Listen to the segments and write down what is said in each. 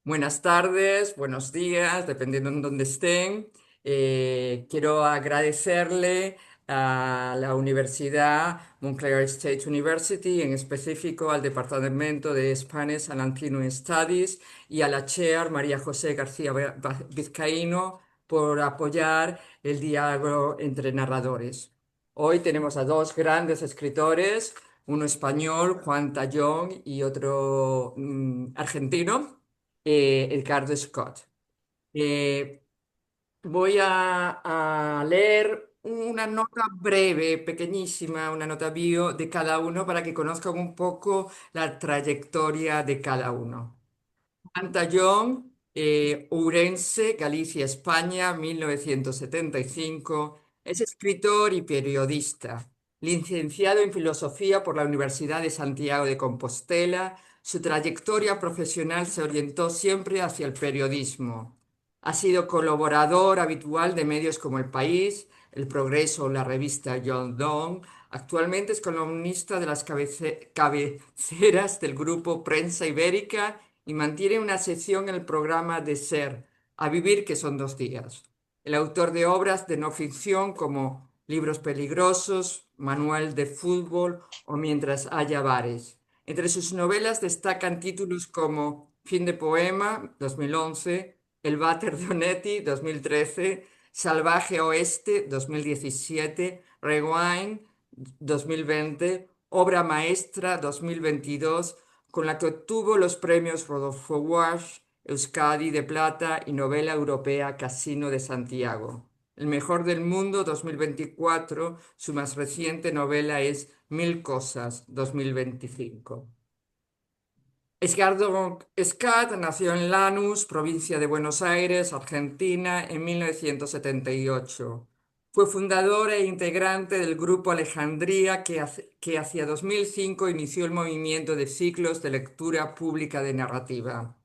Buenas tardes, buenos días, dependiendo en dónde estén. Quiero agradecerle a la Universidad Montclair State University, en específico al Departamento de Spanish and Latino Studies y a la Chair María José García Vizcaíno por apoyar el diálogo entre narradores. Hoy tenemos a dos grandes escritores, uno español, Juan Tallón, y otro argentino, Edgardo Scott. Eh, Voy a leer una nota breve, pequeñísima, una nota bio de cada uno para que conozcan un poco la trayectoria de cada uno. Pantallón, Ourense, Galicia, España, 1975. Es escritor y periodista. Licenciado en Filosofía por la Universidad de Santiago de Compostela, su trayectoria profesional se orientó siempre hacia el periodismo. Ha sido colaborador habitual de medios como El País, El Progreso o la revista John Donne. Actualmente es columnista de las cabeceras del grupo Prensa Ibérica y mantiene una sección en el programa de Ser, A Vivir, que son 2 días. El autor de obras de no ficción como Libros peligrosos, Manual de fútbol o Mientras haya bares. Entre sus novelas destacan títulos como Fin de poema, 2011, El váter de Onetti, 2013, Salvaje Oeste, 2017, Rewind, 2020, Obra Maestra, 2022, con la que obtuvo los premios Rodolfo Walsh, Euskadi de Plata y Novela Europea Casino de Santiago. El mejor del mundo 2024, su más reciente novela es Mil cosas 2025. Edgardo Scott nació en Lanús, provincia de Buenos Aires, Argentina, en 1978. Fue fundador e integrante del grupo Alejandría que hacia 2005 inició el movimiento de ciclos de lectura pública de narrativa.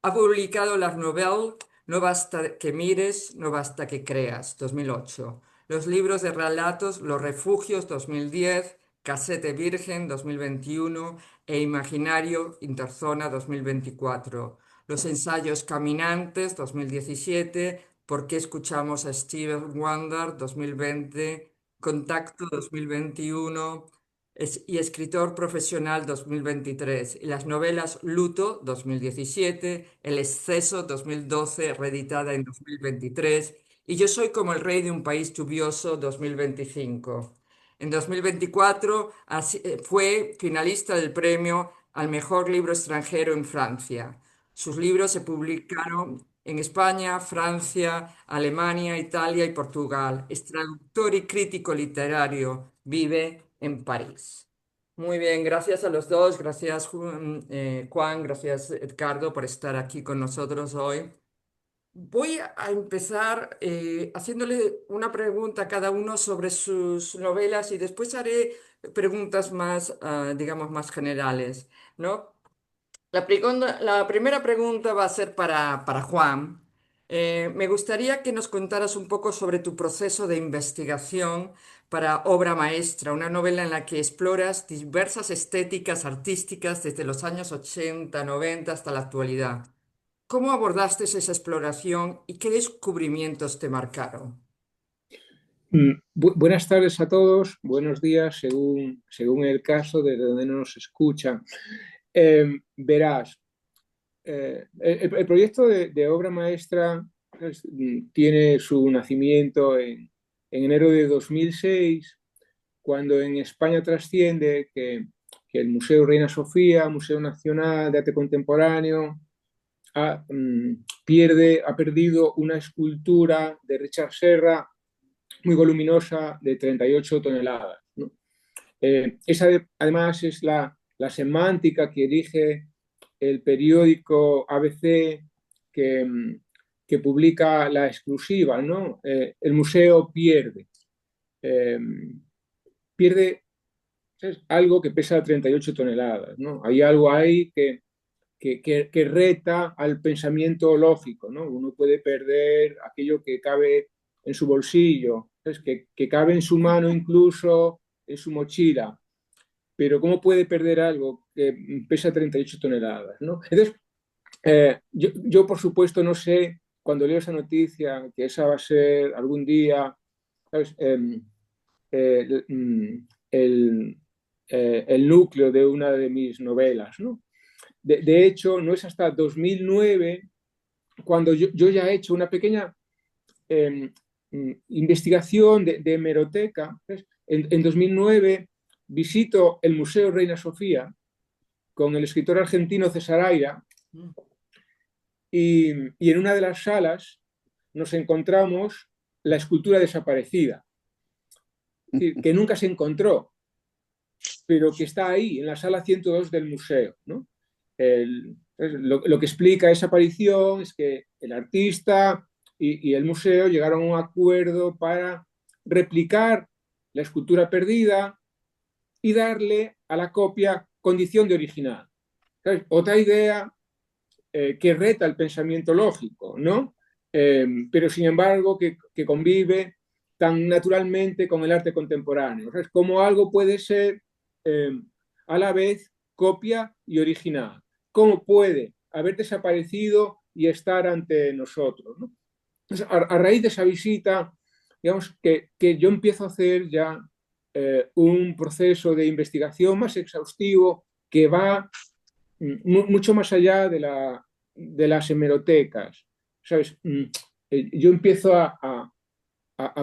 Ha publicado las novelas No basta que mires, no basta que creas, 2008. Los libros de relatos Los refugios, 2010, Casete Virgen, 2021 e Imaginario Interzona, 2024. Los ensayos Caminantes, 2017, ¿Por qué escuchamos a Stevie Wonder, 2020, Contacto, 2021, y escritor profesional 2023, y las novelas Luto 2017, El exceso 2012, reeditada en 2023, y Yo soy como el rey de un país lluvioso 2025. En 2024 fue finalista del premio al mejor libro extranjero en Francia. Sus libros se publicaron en España, Francia, Alemania, Italia y Portugal. Es traductor y crítico literario. Vive en París. Muy bien, gracias a los dos. Gracias, Juan. Gracias, Edgardo, por estar aquí con nosotros hoy. Voy a empezar haciéndole una pregunta a cada uno sobre sus novelas y después haré preguntas más, digamos, más generales, ¿no? La primera pregunta va a ser para Juan. Me gustaría que nos contaras un poco sobre tu proceso de investigación para Obra Maestra, una novela en la que exploras diversas estéticas artísticas desde los años 80, 90 hasta la actualidad. ¿Cómo abordaste esa exploración y qué descubrimientos te marcaron? Buenas tardes a todos, buenos días según el caso de donde nos escuchan. Verás, el proyecto de obra maestra tiene su nacimiento en enero de 2006, cuando en España trasciende que el Museo Reina Sofía, Museo Nacional de Arte Contemporáneo, ha perdido una escultura de Richard Serra muy voluminosa de 38 toneladas, ¿no? Esa además es la semántica que elige el periódico ABC que publica la exclusiva, ¿no? El museo eh, pierde ¿sabes? Algo que pesa 38 toneladas, ¿no? Hay algo ahí que reta al pensamiento lógico, ¿no? Uno puede perder aquello que cabe en su bolsillo, ¿sabes? Que cabe en su mano, incluso en su mochila, pero ¿cómo puede perder algo que pesa 38 toneladas, ¿no? Entonces, Yo, por supuesto, no sé, cuando leo esa noticia, que esa va a ser algún día, ¿sabes? El, el, el núcleo de una de mis novelas, ¿no? De hecho, no es hasta 2009 cuando yo ya he hecho una pequeña eh, investigación de hemeroteca. En 2009 visito el Museo Reina Sofía con el escritor argentino César Aira Mm. y en una de las salas nos encontramos la escultura desaparecida, es decir, que nunca se encontró, pero que está ahí, en la sala 102 del museo, ¿no? Lo que explica esa aparición es que el artista y el museo llegaron a un acuerdo para replicar la escultura perdida y darle a la copia condición de original. ¿Sabes? Otra idea que reta el pensamiento lógico, ¿no? Pero sin embargo que convive tan naturalmente con el arte contemporáneo. ¿Sabes? Como algo puede ser eh, a la vez copia y original. ¿Cómo puede haber desaparecido y estar ante nosotros? ¿No? Entonces, a raíz de esa visita, digamos que yo empiezo a hacer ya un proceso de investigación más exhaustivo que va mucho más allá de las hemerotecas. ¿Sabes? Yo empiezo a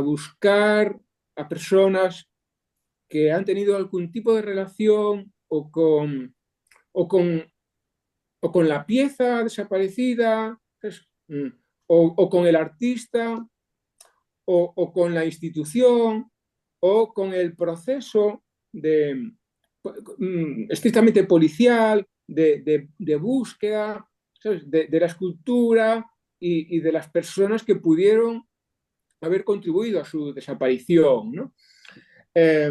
buscar a personas que han tenido algún tipo de relación o con, o con la pieza desaparecida, ¿sabes? O con el artista, con la institución, o con el proceso de, estrictamente policial, de búsqueda, ¿sabes? De la escultura y de las personas que pudieron haber contribuido a su desaparición, ¿no? Eh,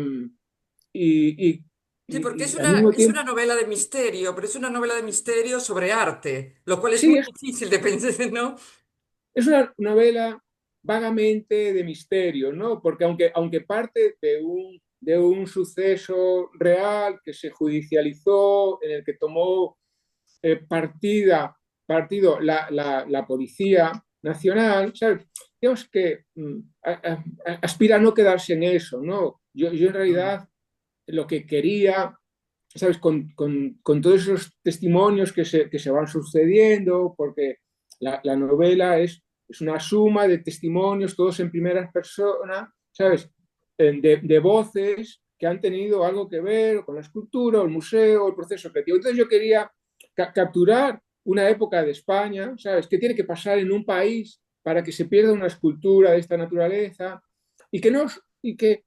y, y, Sí, porque al mismo es tiempo, una novela de misterio, pero es una novela de misterio sobre arte, lo cual es sí, muy difícil de pensar, ¿no? es una novela vagamente de misterio, ¿no? Porque aunque parte de un suceso real que se judicializó, en el que tomó partido la Policía Nacional, ¿sabes? Digamos que aspira a no quedarse en eso, ¿no? Yo en Mm. realidad lo que quería, ¿sabes? Con todos esos testimonios que se van sucediendo, porque la novela es una suma de testimonios, todos en primera persona, ¿sabes? De voces que han tenido algo que ver con la escultura, el museo, el proceso creativo. Entonces yo quería capturar una época de España, ¿sabes? ¿Qué tiene que pasar en un país para que se pierda una escultura de esta naturaleza y que, no, y que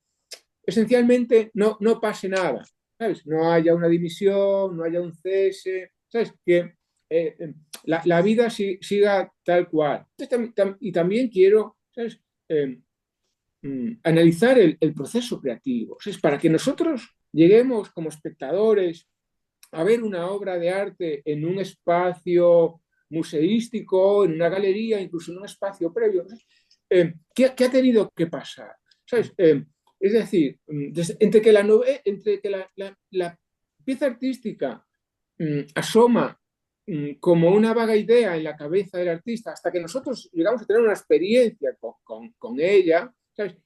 esencialmente no pase nada, ¿sabes? No haya una dimisión, no haya un cese, ¿sabes? Que la vida siga tal cual. Y también quiero, ¿sabes? Analizar el proceso creativo, ¿sabes? Para que nosotros lleguemos como espectadores a ver una obra de arte en un espacio museístico, en una galería, incluso en un espacio previo. ¿No? ¿Qué ha tenido que pasar? ¿Sabes? Es decir, entre que la pieza artística asoma como una vaga idea en la cabeza del artista hasta que nosotros llegamos a tener una experiencia con ella, ¿sabes?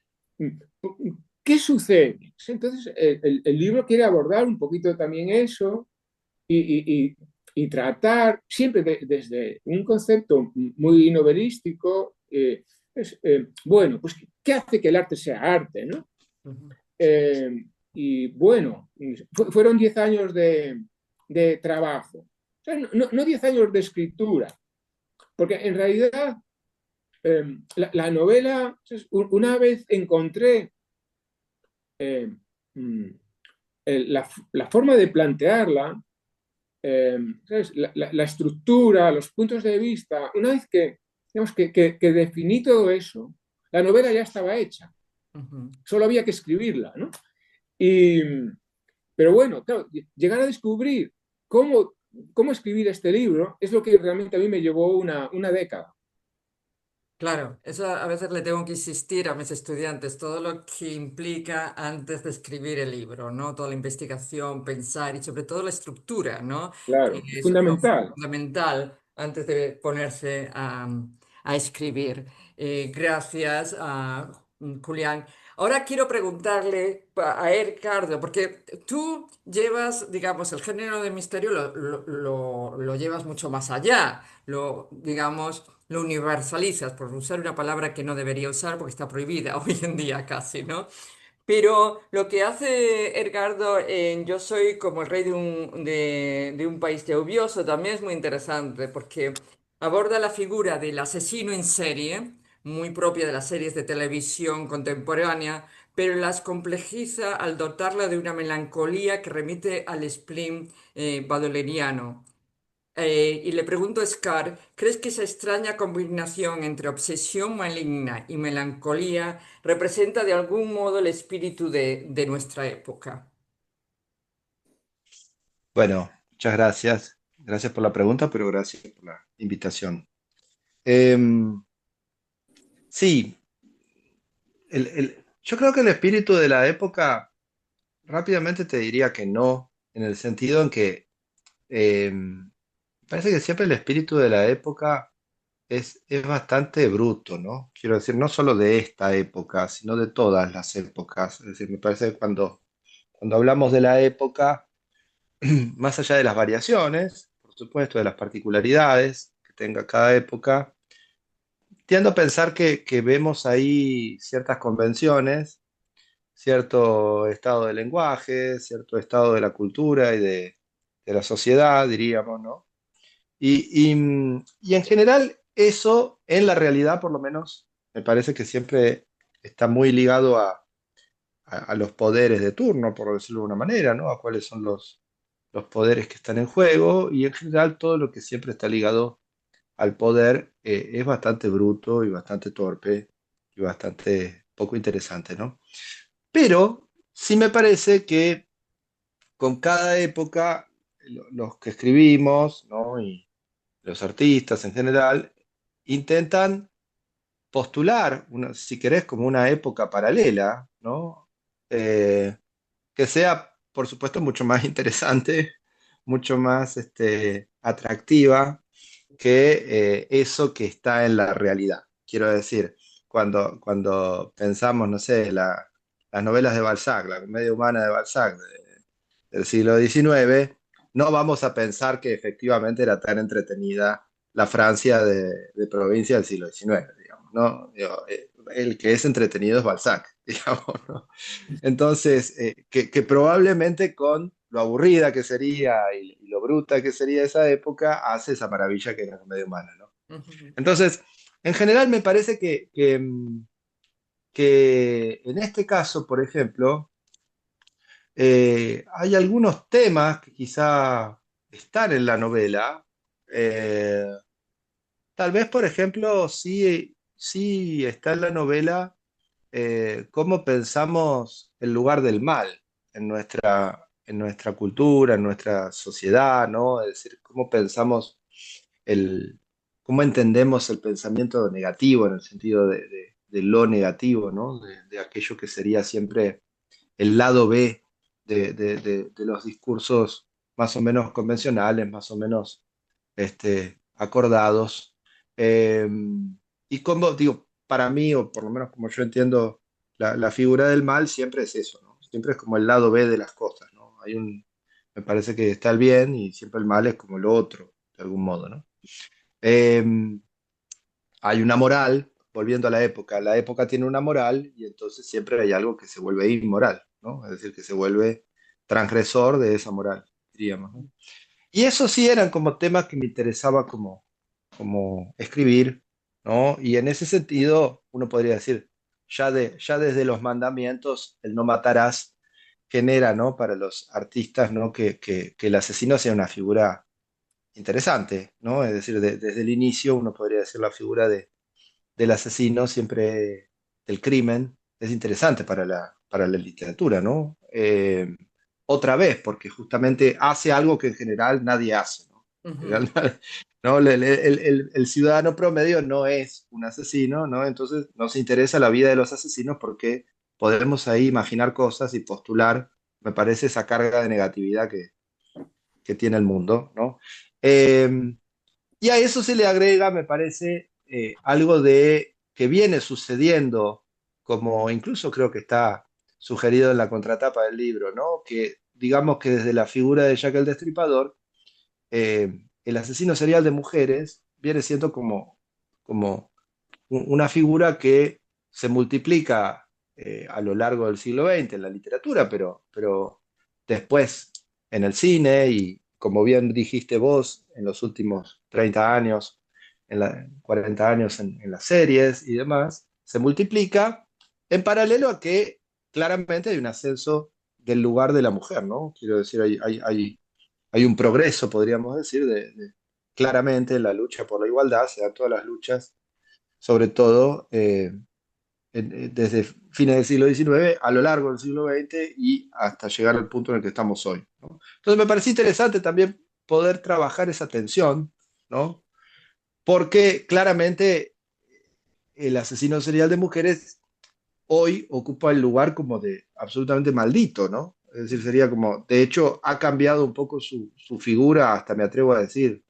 ¿Qué sucede? Entonces, el libro quiere abordar un poquito también eso y tratar siempre desde un concepto muy novelístico, bueno, pues, ¿qué hace que el arte sea arte? ¿No? Ujú. Eh, y bueno, fueron 10 años de trabajo. O sea, no 10 años de escritura, porque en realidad la novela, una vez encontré eh, mm, la forma de plantearla, ¿sabes? La estructura, los puntos de vista, una vez digamos, que definí todo eso, la novela ya estaba hecha, Ujú. solo había que escribirla, ¿no? Y, pero bueno, claro, llegar a descubrir cómo, cómo escribir este libro es lo que realmente a mí me llevó una década. Claro, eso a veces le tengo que insistir a mis estudiantes, todo lo que implica antes de escribir el libro, ¿no? Toda la investigación, pensar y sobre todo la estructura, ¿no? Que Claro, es es lo fundamental. fundamental. antes de ponerse a escribir. Gracias a Julián. Ahora quiero preguntarle a Ricardo, porque tú llevas, digamos, el género de misterio lo llevas mucho más allá, digamos, lo universalizas, por usar una palabra que no debería usar porque está prohibida hoy en día casi, ¿no? Pero lo que hace Edgardo en Yo soy como el rey de un país lluvioso también es muy interesante porque aborda la figura del asesino en serie, muy propia de las series de televisión contemporánea, pero las complejiza al dotarla de una melancolía que remite al spleen baudelairiano. Y le pregunto a Scar, ¿crees que esa extraña combinación entre obsesión maligna y melancolía representa de algún modo el espíritu de nuestra época? Bueno, muchas gracias. Gracias por la pregunta, pero gracias por la invitación. Em, sí, yo creo que el espíritu de la época, rápidamente te diría que no, en el sentido en que parece que siempre el espíritu de la época es bastante bruto, ¿no? Quiero decir, no solo de esta época, sino de todas las épocas. Es decir, me parece que cuando hablamos de la época, más allá de las variaciones, por supuesto, de las particularidades que tenga cada época, tiendo a pensar que vemos ahí ciertas convenciones, cierto estado del lenguaje, cierto estado de la cultura y de la sociedad, diríamos, ¿no? Y en general eso, en la realidad por lo menos, me parece que siempre está muy ligado a los poderes de turno, por decirlo de una manera, ¿no? A cuáles son los poderes que están en juego y en general todo lo que siempre está ligado al poder es bastante bruto y bastante torpe y bastante poco interesante, ¿no? Pero sí me parece que con cada época los que escribimos, ¿no? Y los artistas en general intentan postular, si querés, como una época paralela, ¿no? Eh, que sea, por supuesto, mucho más interesante, mucho más atractiva que eso que está en la realidad. Quiero decir, cuando pensamos, no sé, las novelas de Balzac, la comedia humana de Balzac del siglo XIX, no vamos a pensar que efectivamente era tan entretenida la Francia de provincia del siglo XIX, digamos, ¿no? Digo, el que es entretenido es Balzac, digamos, ¿no? Entonces, que probablemente con lo aburrida que sería y lo bruta que sería esa época, hace esa maravilla que es la comedia humana, ¿no? Ujú. Entonces, en general me parece que en este caso, por ejemplo, hay algunos temas que quizá están en la novela. eh, Tal vez, por ejemplo, sí está en la novela cómo pensamos el lugar del mal en nuestra cultura, en nuestra sociedad, ¿no? Es decir, el, cómo entendemos el pensamiento negativo en el sentido de lo negativo, ¿no? De aquello que sería siempre el lado B de los discursos más o menos convencionales, más o menos acordados. Eh, y como digo, para mí, o por lo menos como yo entiendo, la figura del mal siempre es eso, ¿no? Siempre es como el lado B de las cosas, ¿no? Me parece que está el bien y siempre el mal es como lo otro, de algún modo, ¿no? Eh, Hay una moral, volviendo a la época tiene una moral y entonces siempre hay algo que se vuelve inmoral, ¿no? Es decir, que se vuelve transgresor de esa moral, diríamos, ¿no? Y eso sí eran como temas que me interesaba como escribir, ¿no? Y en ese sentido, uno podría decir, ya desde los mandamientos, el no matarás genera, ¿no? Para los artistas, ¿no? Que el asesino sea una figura interesante, ¿no? Es decir, desde el inicio uno podría decir la figura del asesino, siempre del crimen, es interesante para la literatura, ¿no? Otra vez, porque justamente hace algo que en general nadie hace, ¿no? En Ujú. general, ¿no? El ciudadano promedio no es un asesino, ¿no? Entonces nos interesa la vida de los asesinos porque podemos ahí imaginar cosas y postular, me parece, esa carga de negatividad que tiene el mundo, ¿no? Eh, Y a eso se le agrega, me parece, algo de que viene sucediendo, como incluso creo que está sugerido en la contratapa del libro, ¿no? Que digamos que desde la figura de Jack el Destripador, el asesino serial de mujeres viene siendo como una figura que se multiplica a lo largo del siglo XX en la literatura, pero después en el cine y, como bien dijiste vos, en los últimos 30 años, 40 años en las series y demás, se multiplica en paralelo a que claramente hay un ascenso del lugar de la mujer, ¿no? Quiero decir, hay un progreso, podríamos decir, claramente en la lucha por la igualdad, se dan todas las luchas sobre todo desde fines del siglo XIX a lo largo del siglo XX y hasta llegar al punto en el que estamos hoy, ¿no? Entonces me pareció interesante también poder trabajar esa tensión, ¿no? Porque claramente el asesino serial de mujeres hoy ocupa el lugar como de absolutamente maldito, ¿no? Es decir, sería como, de hecho, ha cambiado un poco su figura, hasta me atrevo a decir,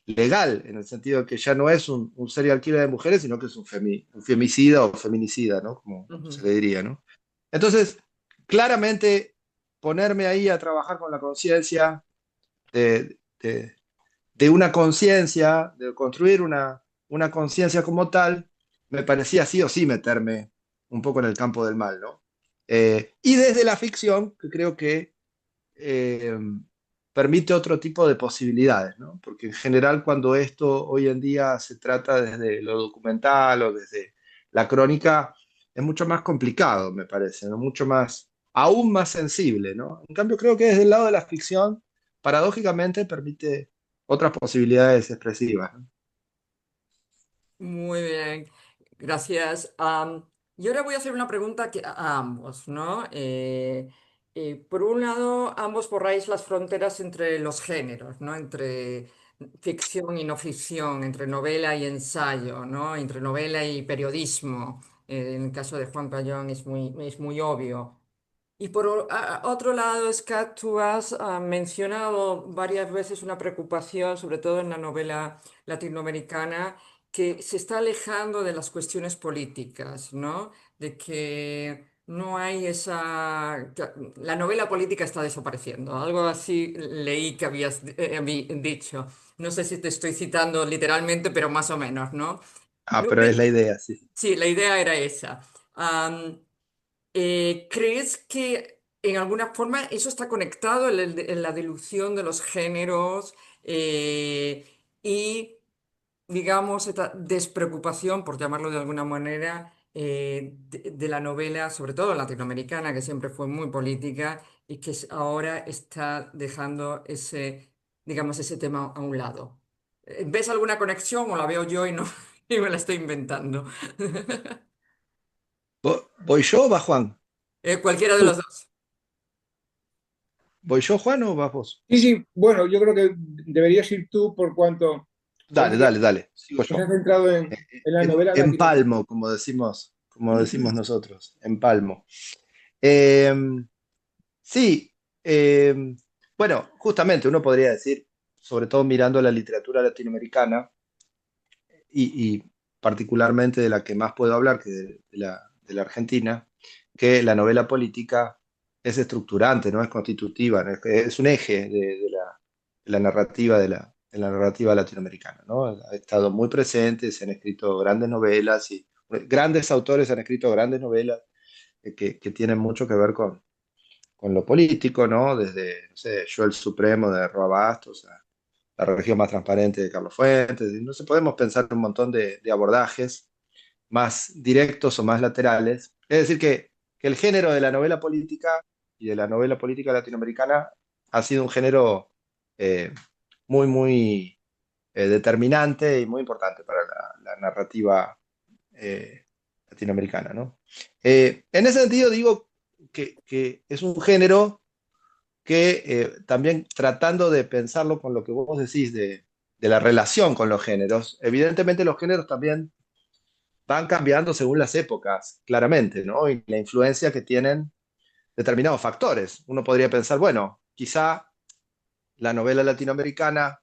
legal, en el sentido de que ya no es un serial killer de mujeres, sino que es un femicida o feminicida, ¿no? Como se Ujú. le diría, ¿no? Entonces, claramente, ponerme ahí a trabajar con la conciencia de una conciencia, de construir una conciencia como tal, me parecía sí o sí meterme un poco en el campo del mal, ¿no? Y desde la ficción, que creo que eh, permite otro tipo de posibilidades, ¿no? Porque en general cuando esto hoy en día se trata desde lo documental o desde la crónica, es mucho más complicado, me parece, ¿no? Mucho más, aún más sensible, ¿no? En cambio, creo que desde el lado de la ficción, paradójicamente, permite otras posibilidades expresivas, ¿no? Muy bien, gracias. Y ahora voy a hacer una pregunta a ambos, ¿no? Por un lado, ambos borráis las fronteras entre los géneros, ¿no? Entre ficción y no ficción, entre novela y ensayo, ¿no? Entre novela y periodismo. En el caso de Juan Payón es muy obvio. Y por otro lado, Scott, tú has mencionado varias veces una preocupación, sobre todo en la novela latinoamericana, que se está alejando de las cuestiones políticas, ¿no? De que no hay que la novela política está desapareciendo. Algo así leí que habías dicho. No sé si te estoy citando literalmente, pero más o menos, ¿no? Ah, pero es la idea, sí. Sí, la idea era esa. ¿Crees que en alguna forma eso está conectado en la dilución de los géneros y, digamos, esta despreocupación, por llamarlo de alguna manera, de la novela, sobre todo latinoamericana, que siempre fue muy política y que ahora está dejando digamos, ese tema a un lado? ¿Ves alguna conexión o la veo yo y no y me la estoy inventando? ¿Voy yo o va Juan? Cualquiera de Tú. los dos. ¿Voy yo, Juan, o vas vos? Sí, sí, bueno, yo creo que deberías ir tú por cuanto Dale, parece que dale, dale, sigo te has yo. centrado en la novela latinoamericana. Empalmo, como decimos nosotros, empalmo. Eh, sí, bueno, justamente uno podría decir, sobre todo mirando la literatura latinoamericana y particularmente de la que más puedo hablar, que de la Argentina, que la novela política es estructurante, no es constitutiva, ¿no? Es un eje de la narrativa de la narrativa latinoamericana, ¿no? Ha estado muy presente, se han escrito grandes novelas y grandes autores han escrito grandes novelas que tienen mucho que ver con lo político, ¿no? Desde, no sé, Yo el Supremo de Roa Bastos a La religión más transparente de Carlos Fuentes. Y no sé, podemos pensar un montón de abordajes más directos o más laterales. Es decir, que el género de la novela política y de la novela política latinoamericana ha sido un género eh, muy determinante y muy importante para la narrativa eh, latinoamericana, ¿no? En ese sentido digo que es un género que también tratando de pensarlo con lo que vos decís de la relación con los géneros, evidentemente los géneros también van cambiando según las épocas, claramente, ¿no? Y la influencia que tienen determinados factores. Uno podría pensar, bueno, quizá la novela latinoamericana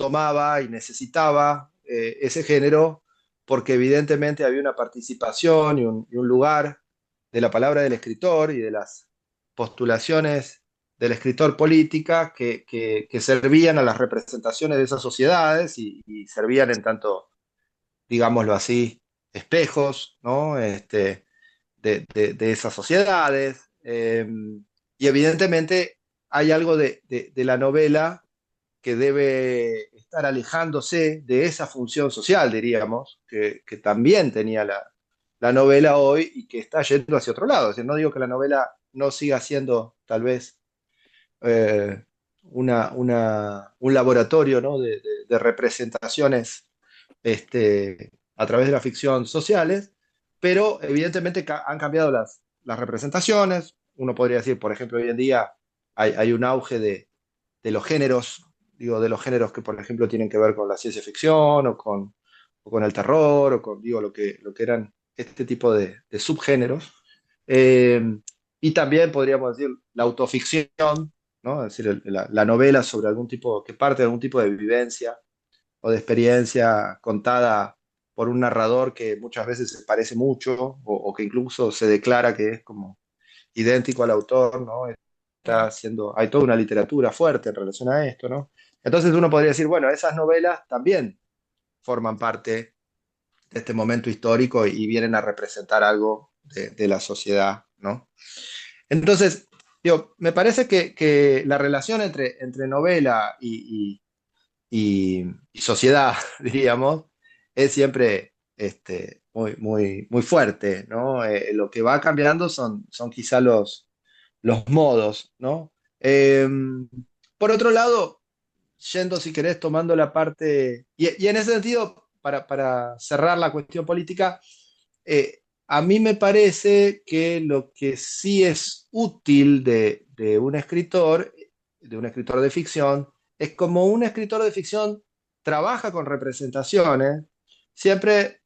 tomaba y necesitaba ese género porque evidentemente había una participación y un lugar de la palabra del escritor y de las postulaciones del escritor política que servían a las representaciones de esas sociedades y servían en tanto, digámoslo así, espejos, ¿no? De esas sociedades. Y evidentemente hay algo de la novela que debe estar alejándose de esa función social, diríamos, que también tenía la novela hoy y que está yendo hacia otro lado. O sea, no digo que la novela no siga siendo tal vez eh, un laboratorio, ¿no? de representaciones a través de la ficción sociales, pero evidentemente han cambiado las representaciones. Uno podría decir, por ejemplo, hoy en día hay un auge de los géneros, digo, de los géneros que, por ejemplo, tienen que ver con la ciencia ficción o con el terror, o con, digo, lo que eran este tipo de subgéneros. Eh, y también podríamos decir la autoficción, ¿no? Es decir, la novela sobre algún tipo, que parte de algún tipo de vivencia o de experiencia contada por un narrador que muchas veces se parece mucho o que incluso se declara que es como idéntico al autor, ¿no? Está haciendo, hay toda una literatura fuerte en relación a esto, ¿no? Entonces uno podría decir, bueno, esas novelas también forman parte de este momento histórico y vienen a representar algo de la sociedad, ¿no? Entonces, digo, me parece que la relación entre novela y sociedad, diríamos, es siempre muy fuerte, ¿no? Lo que va cambiando son quizá los modos, ¿no? Por otro lado, yendo, si querés, tomando la parte, y en ese sentido, para cerrar la cuestión política, a mí me parece que lo que sí es útil de un escritor de ficción, es como un escritor de ficción trabaja con representaciones. Siempre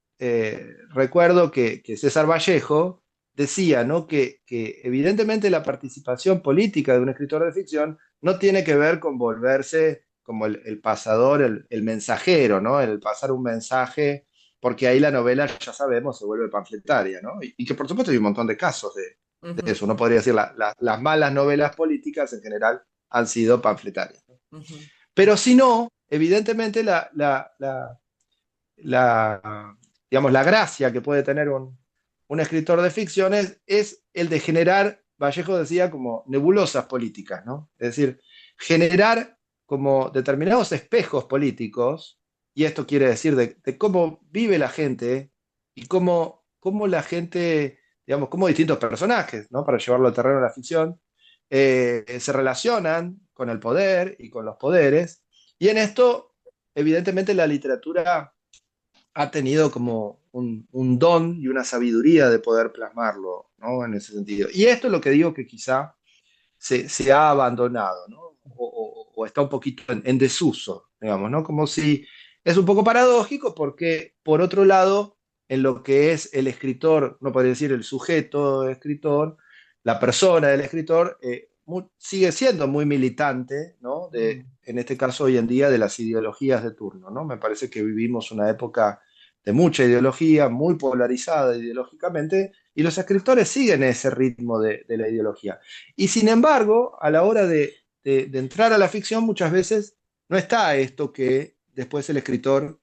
recuerdo que César Vallejo decía, ¿no? que evidentemente la participación política de un escritor de ficción no tiene que ver con volverse como el pasador, el mensajero, ¿no? El pasar un mensaje, porque ahí la novela, ya sabemos, se vuelve panfletaria, ¿no? Y que por supuesto hay un montón de casos de Ujú, eso. Uno podría decir, las malas novelas políticas en general han sido panfletarias. ujú, Pero si no, evidentemente la, digamos, la gracia que puede tener un escritor de ficción es el de generar, Vallejo decía, como nebulosas políticas, ¿no? Es decir, generar como determinados espejos políticos, y esto quiere decir de cómo vive la gente y cómo la gente, digamos, cómo distintos personajes, ¿no? Para llevarlo al terreno de la ficción, se relacionan con el poder y con los poderes, y en esto, evidentemente, la literatura ha tenido como un don y una sabiduría de poder plasmarlo, ¿no? En ese sentido. Y esto es lo que digo que quizá se ha abandonado, ¿no? O está un poquito en desuso, digamos, ¿no? Como si es un poco paradójico porque, por otro lado, en lo que es el escritor, no podría decir el sujeto escritor, la persona del escritor, sigue siendo muy militante, ¿no? ujú. En este caso, hoy en día, de las ideologías de turno, ¿no? Me parece que vivimos una época de mucha ideología, muy polarizada ideológicamente, y los escritores siguen ese ritmo de la ideología. Y sin embargo, a la hora de entrar a la ficción, muchas veces no está esto que después el escritor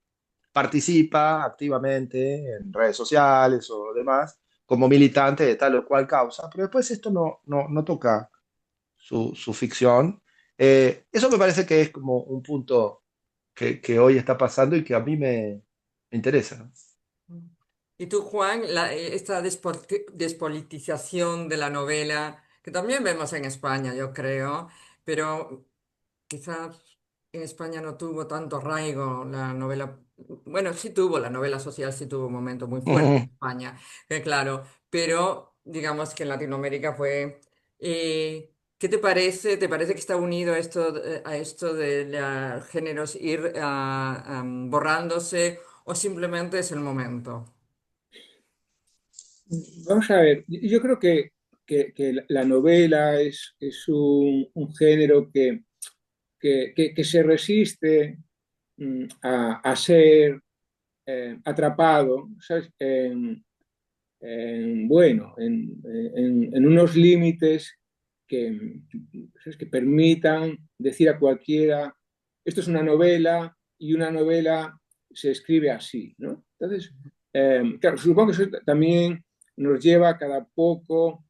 participa activamente en redes sociales o demás, como militante de tal o cual causa, pero después esto no toca su ficción. Eso me parece que es como un punto que hoy está pasando y que a mí me interesa, ¿no? Y tú, Juan, esta despolitización de la novela, que también vemos en España, yo creo, pero quizás en España no tuvo tanto arraigo la novela, bueno, sí tuvo, la novela social sí tuvo un momento muy fuerte en España, claro, pero digamos que en Latinoamérica fue... ¿qué te parece? ¿Te parece que está unido a esto de los géneros ir borrándose o simplemente es el momento? Vamos a ver, yo creo que la novela es un género que se resiste a ser atrapado, ¿sabes? Bueno, en unos límites que, ¿sabes? Que permitan decir a cualquiera, esto es una novela y una novela se escribe así, ¿no? Entonces, claro, supongo que eso también nos lleva cada poco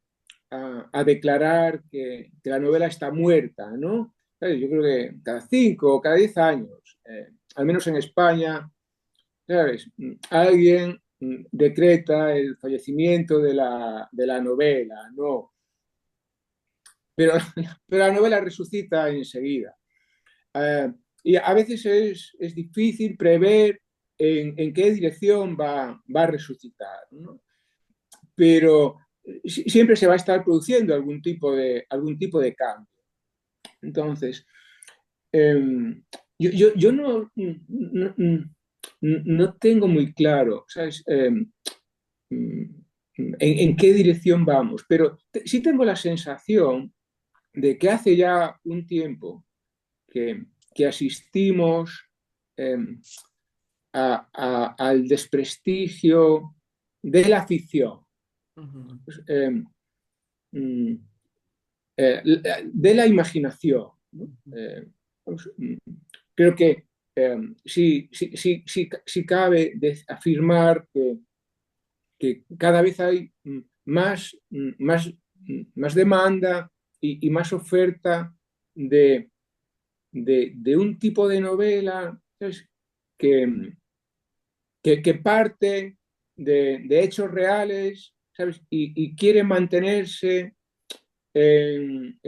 a declarar que la novela está muerta, ¿no? ¿Sabes? Yo creo que cada 5 o cada 10 años, al menos en España, ¿sabes? Alguien decreta el fallecimiento de la novela, ¿no? Pero, pero la novela resucita enseguida. Eh, y a veces es difícil prever en qué dirección va a resucitar, ¿no? Pero siempre se va a estar produciendo algún tipo de cambio. Entonces, eh, yo no tengo muy claro, ¿sabes? En qué dirección vamos, pero sí tengo la sensación de que hace ya un tiempo que asistimos eh, al desprestigio de la ficción, Ujú, pues, de la imaginación, ¿no? ujú, Vamos, creo que sí cabe afirmar que cada vez hay más demanda y más oferta de, de un tipo de novela, ¿sabes? Que, que parte de hechos reales, ¿sabes? Y quiere mantenerse en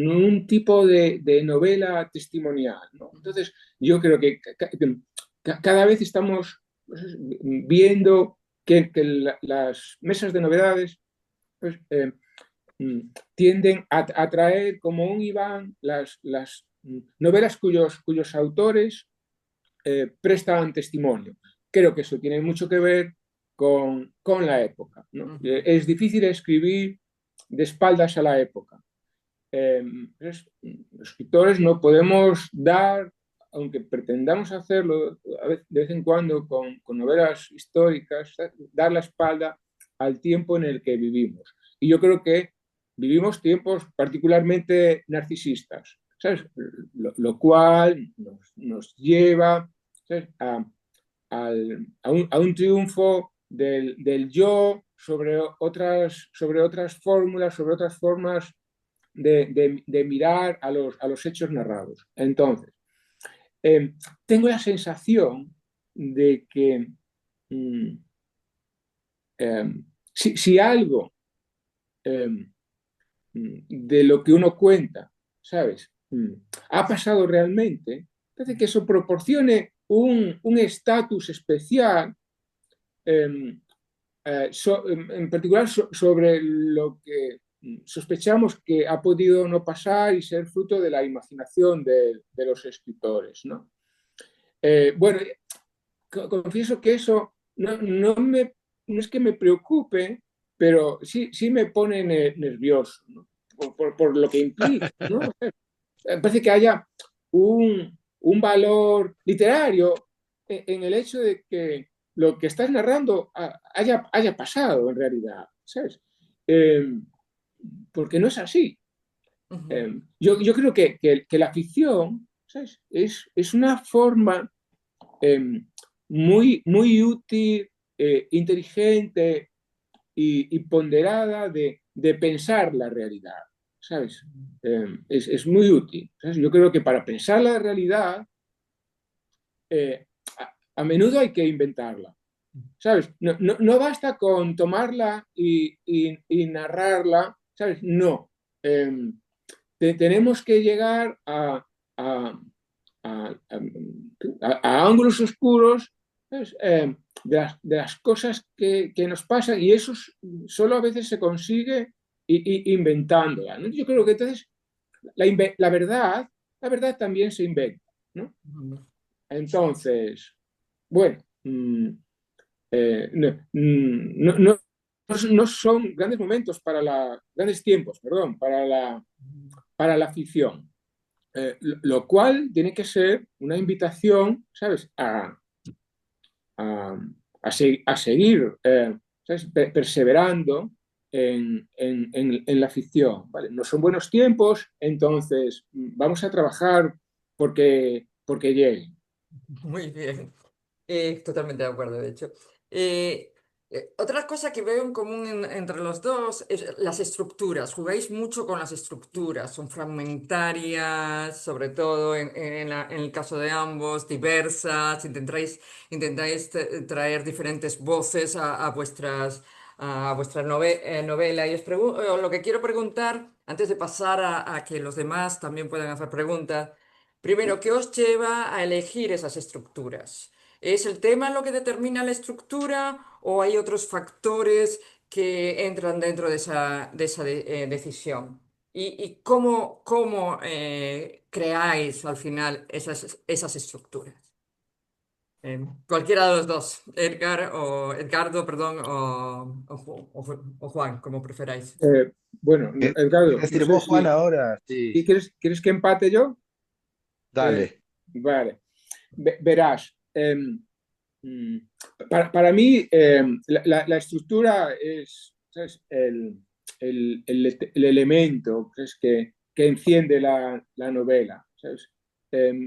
un tipo de novela testimonial, ¿no? Entonces, yo creo que cada vez estamos pues, viendo que las mesas de novedades pues, tienden a traer como un imán las novelas cuyos autores prestan testimonio. Creo que eso tiene mucho que ver con la época, ¿no? ujú. Es difícil escribir de espaldas a la época. Los escritores no podemos dar, aunque pretendamos hacerlo de vez en cuando con novelas históricas, dar la espalda al tiempo en el que vivimos. Y yo creo que vivimos tiempos particularmente narcisistas, ¿sabes? Lo cual nos lleva, ¿sabes? A un triunfo del yo sobre otras fórmulas, sobre otras formas de mirar a los hechos narrados. Entonces, eh, tengo la sensación de que mm, si algo de lo que uno cuenta, ¿sabes? Ha pasado realmente, parece que eso proporcione un estatus especial, eh, en particular sobre lo que sospechamos que ha podido no pasar y ser fruto de la imaginación de los escritores, ¿no? Bueno, confieso que eso no es que me preocupe, pero sí me pone nervioso, ¿no? Por lo que implica, ¿no? Parece que haya un valor literario en el hecho de que lo que estás narrando haya pasado en realidad, ¿sabes? Eh, porque no es así. Ujú, Yo creo que la ficción, ¿sabes? Es una forma eh, muy útil, inteligente y ponderada de pensar la realidad, ¿sabes? Es muy útil, ¿sabes? Yo creo que para pensar la realidad, eh, a menudo hay que inventarla, ¿sabes? No basta con tomarla y narrarla, ¿sabes? No. Eh, tenemos que llegar a, a ángulos oscuros, ¿sabes? De las cosas que nos pasan y eso solo a veces se consigue inventándola, ¿no? Yo creo que entonces la verdad, la verdad también se inventa, ¿no? ujú. Entonces, bueno, no son grandes momentos grandes tiempos, perdón, para la ficción. lo cual tiene que ser una invitación, ¿sabes?, a, a seguir, ¿sabes?, perseverando en la ficción, ¿vale? No son buenos tiempos, entonces vamos a trabajar porque llegue. Muy bien. Totalmente de acuerdo, de hecho. Eh, Otra cosa que veo en común entre los dos es las estructuras. Jugáis mucho con las estructuras, son fragmentarias, sobre todo en el caso de ambos, diversas. Intentáis traer diferentes voces a vuestra novela. Y lo que quiero preguntar, antes de pasar a que los demás también puedan hacer preguntas, primero, ¿qué os lleva a elegir esas estructuras? ¿Es el tema lo que determina la estructura o hay otros factores que entran dentro de esa decisión? ¿Y cómo creáis al final esas estructuras? Cualquiera de los dos, Edgardo, perdón, o Juan, como preferáis. Bueno, ¿Querés Edgardo, no decir sé vos, Juan, si ahora? Sí, quieres que empate yo. Eh, dale. vale, verás. Mm, para mí, la estructura es, ¿sabes?, el elemento, ¿sabes?, que enciende la novela, ¿sabes?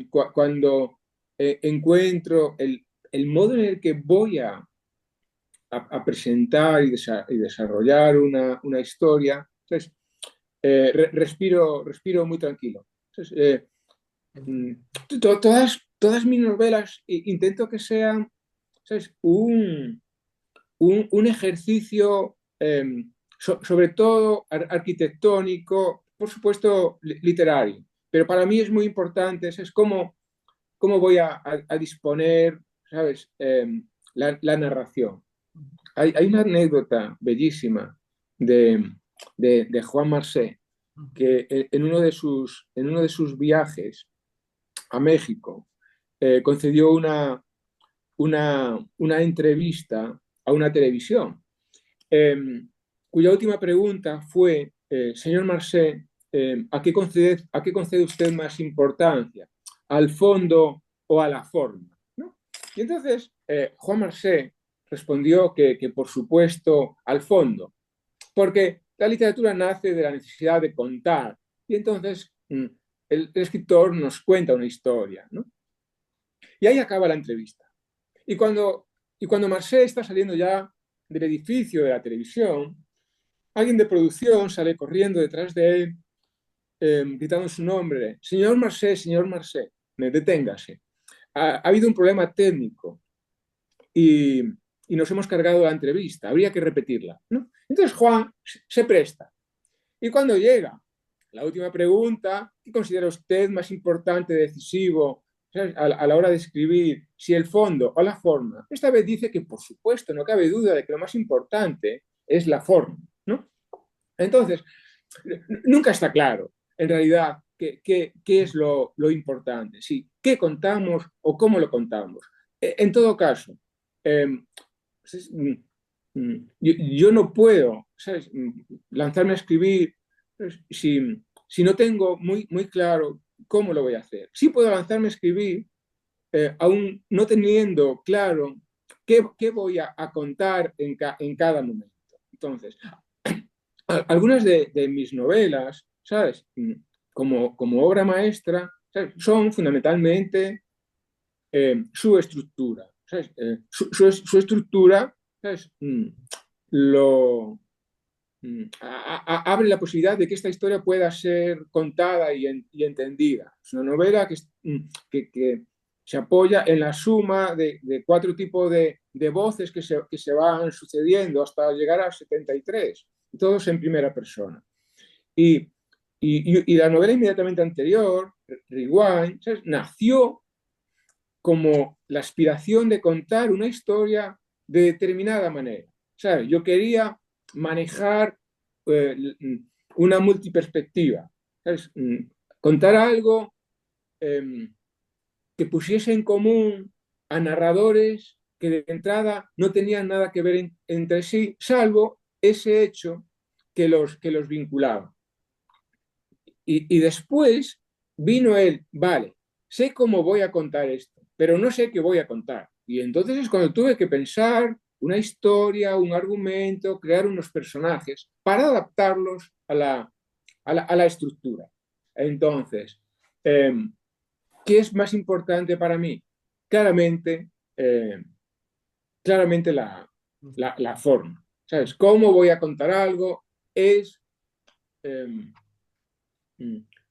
Cuando encuentro el modo en el que voy a presentar y desarrollar una historia, ¿sabes?, respiro muy tranquilo. ¿Sabes? Mm, todas mis novelas intento que sean, ¿sabes?, un ejercicio, sobre todo arquitectónico, por supuesto literario, pero para mí es muy importante, es cómo voy a disponer, ¿sabes?, la narración. Hay una anécdota bellísima de Juan Marcé, que en uno de sus viajes a México concedió una entrevista a una televisión, eh, cuya última pregunta fue, señor Marcé, ¿a qué concede usted más importancia? ¿Al fondo o a la forma? ¿No? Y entonces Juan Marcé respondió que por supuesto al fondo, porque la literatura nace de la necesidad de contar, y entonces el escritor nos cuenta una historia, ¿no? Y ahí acaba la entrevista. Y cuando Marcé está saliendo ya del edificio de la televisión, alguien de producción sale corriendo detrás de él, gritando su nombre: señor Marcé, deténgase. Ha habido un problema técnico y, y nos hemos cargado la entrevista, habría que repetirla, ¿no? Entonces Juan se presta. Y cuando llega la última pregunta: ¿qué considera usted más importante, decisivo, ¿sabes?, a la hora de escribir, si el fondo o la forma? Esta vez dice que, por supuesto, no cabe duda de que lo más importante es la forma, ¿no? Entonces, nunca está claro, en realidad, qué es lo importante, ¿sí?, qué contamos o cómo lo contamos. En todo caso, eh, yo no puedo, ¿sabes?, lanzarme a escribir, ¿sabes?, si no tengo muy claro cómo lo voy a hacer. Sí puedo lanzarme a escribir, aún no teniendo claro qué voy a contar en cada momento. Entonces, algunas de mis novelas, ¿sabes?, como obra maestra, ¿sabes?, son fundamentalmente su estructura, ¿sabes? Su estructura, ¿sabes?, lo, abre la posibilidad de que esta historia pueda ser contada y entendida. Es una novela que se apoya en la suma de cuatro tipos de voces que se van sucediendo hasta llegar a 73, todos en primera persona. Y, y la novela inmediatamente anterior, Rewind, ¿sabes?, nació como la aspiración de contar una historia de determinada manera. ¿Sabes? Yo quería manejar eh, una multiperspectiva, ¿sabes? Contar algo eh, que pusiese en común a narradores que de entrada no tenían nada que ver entre sí, salvo ese hecho que los vinculaba. Y después vino él, vale, sé cómo voy a contar esto, pero no sé qué voy a contar. Y entonces es cuando tuve que pensar una historia, un argumento, crear unos personajes para adaptarlos a la estructura. Entonces, eh, ¿qué es más importante para mí? Claramente, eh, claramente la forma. ¿Sabes? ¿Cómo voy a contar algo? Es eh,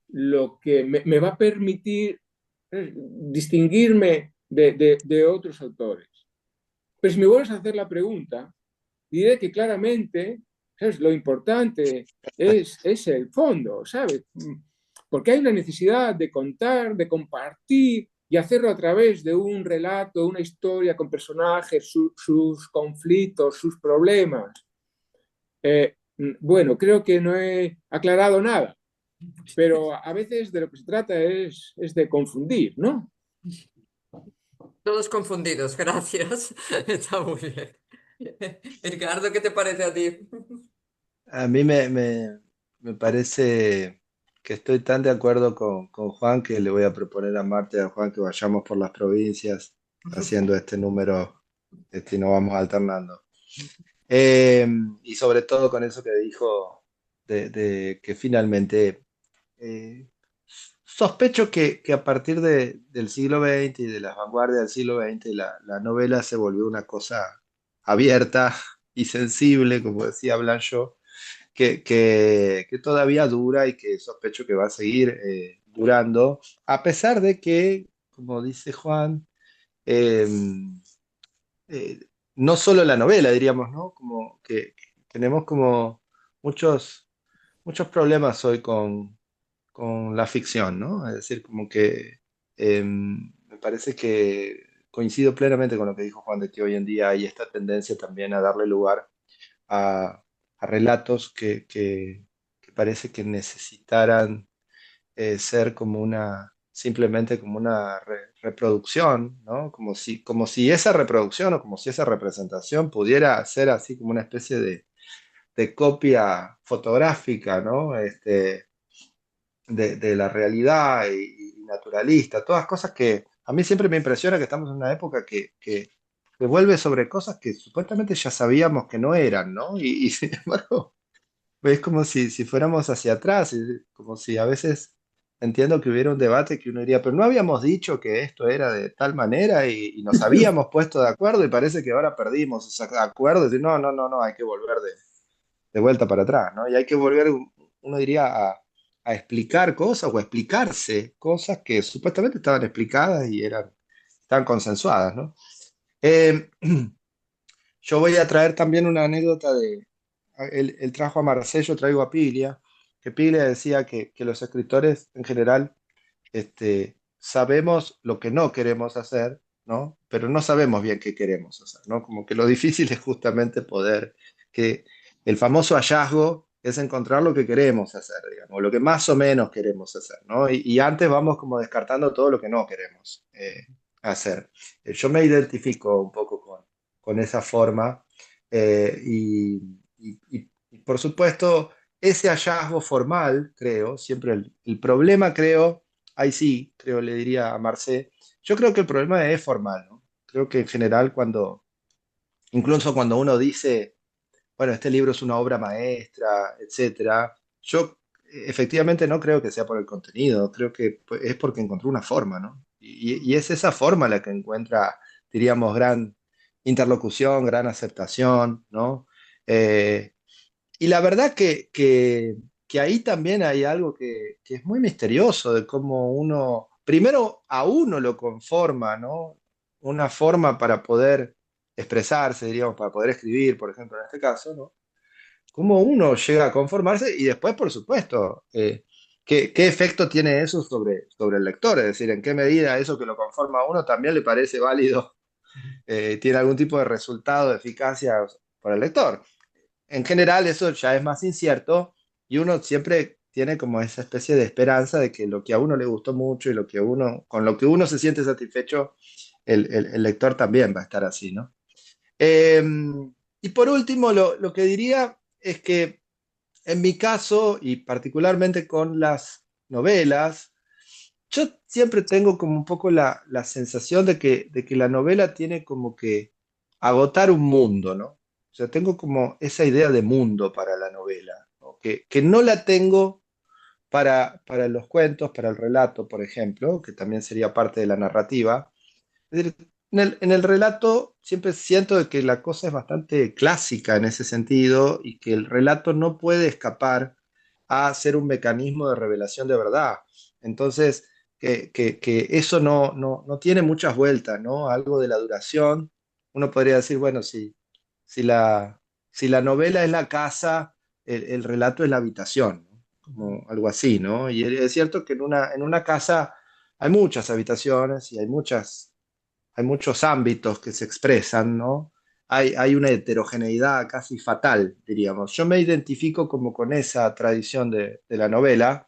lo que me va a permitir distinguirme de otros autores. Pero si me vuelves a hacer la pregunta, diré que claramente, ¿sabes? Lo importante es el fondo, ¿sabes? Porque hay una necesidad de contar, de compartir y hacerlo a través de un relato, una historia con personajes, sus conflictos, sus problemas. Bueno, creo que no he aclarado nada, pero a veces de lo que se trata es de confundir, ¿no? Todos confundidos, gracias. Está muy bien. Ricardo, ¿qué te parece a ti? A mí me parece que estoy tan de acuerdo con Juan que le voy a proponer a Marta y a Juan que vayamos por las provincias haciendo este número, y nos vamos alternando. Eh, y sobre todo con eso que dijo de que finalmente eh, sospecho que a partir del siglo XX y de las vanguardias del siglo XX la novela se volvió una cosa abierta y sensible, como decía Blanchot, que todavía dura y que sospecho que va a seguir durando, a pesar de que, como dice Juan, eh, eh, no solo la novela, diríamos, ¿no? Como que tenemos como muchos, muchos problemas hoy con la ficción, ¿no? Es decir, como que me parece que coincido plenamente con lo que dijo Juan de que hoy en día hay esta tendencia también a darle lugar a, a relatos que parece que necesitaran ser como simplemente como una reproducción, ¿no? Como si esa reproducción o como si esa representación pudiera ser así como una especie de copia fotográfica, ¿no? De la realidad y naturalista, todas cosas que a mí siempre me impresiona que estamos en una época que vuelve sobre cosas que supuestamente ya sabíamos que no eran, ¿no? Y sin embargo, es como si fuéramos hacia atrás, como si a veces entiendo que hubiera un debate que uno diría, pero no habíamos dicho que esto era de tal manera y nos habíamos puesto de acuerdo y parece que ahora perdimos ese acuerdo y decir, no, no, no, no, hay que volver de vuelta para atrás, ¿no? Y hay que volver, uno diría, a explicar cosas o a explicarse cosas que supuestamente estaban explicadas y estaban consensuadas, ¿no? Eh, yo voy a traer también una anécdota él trajo a Marcel, yo traigo a Piglia, que Piglia decía que los escritores en general sabemos lo que no queremos hacer, ¿no? Pero no sabemos bien qué queremos hacer, ¿no? Como que lo difícil es justamente que el famoso hallazgo es encontrar lo que queremos hacer, digamos, lo que más o menos queremos hacer, ¿no? Y antes vamos como descartando todo lo que no queremos hacer. Yo me identifico un poco con esa forma y por supuesto ese hallazgo formal, creo, siempre el problema, creo, ahí sí, creo, le diría a Marcé, yo creo que el problema es formal, ¿no? Creo que en general incluso cuando uno dice, bueno, este libro es una obra maestra, etcétera, yo efectivamente no creo que sea por el contenido, creo que es porque encontró una forma, ¿no? Y es esa forma la que encuentra, diríamos, gran interlocución, gran aceptación, ¿no? Eh, y la verdad que ahí también hay algo que es muy misterioso de cómo uno, primero a uno lo conforma, ¿no? Una forma para poder expresarse, diríamos, para poder escribir, por ejemplo, en este caso, ¿no? Cómo uno llega a conformarse y después, por supuesto, qué efecto tiene eso sobre el lector, es decir, en qué medida eso que lo conforma a uno también le parece válido, tiene algún tipo de resultado, de eficacia para el lector. En general eso ya es más incierto y uno siempre tiene como esa especie de esperanza de que lo que a uno le gustó mucho y con lo que uno se siente satisfecho, el lector también va a estar así, ¿no? Eh, y por último, lo que diría es que en mi caso, y particularmente con las novelas, yo siempre tengo como un poco la sensación de que la novela tiene como que agotar un mundo, ¿no? O sea, tengo como esa idea de mundo para la novela, ¿no? Que no la tengo para los cuentos, para el relato, por ejemplo, que también sería parte de la narrativa. Es decir, en el relato siempre siento de que la cosa es bastante clásica en ese sentido y que el relato no puede escapar a ser un mecanismo de revelación de verdad. Entonces, que eso no tiene muchas vueltas, ¿no? Algo de la duración. Uno podría decir, bueno, si la, si la novela es la casa, el relato es la habitación, ¿no? Como algo así, ¿no? Y es cierto que en una casa hay muchas habitaciones y hay muchos ámbitos que se expresan, ¿no? Hay una heterogeneidad casi fatal, diríamos. Yo me identifico como con esa tradición de la novela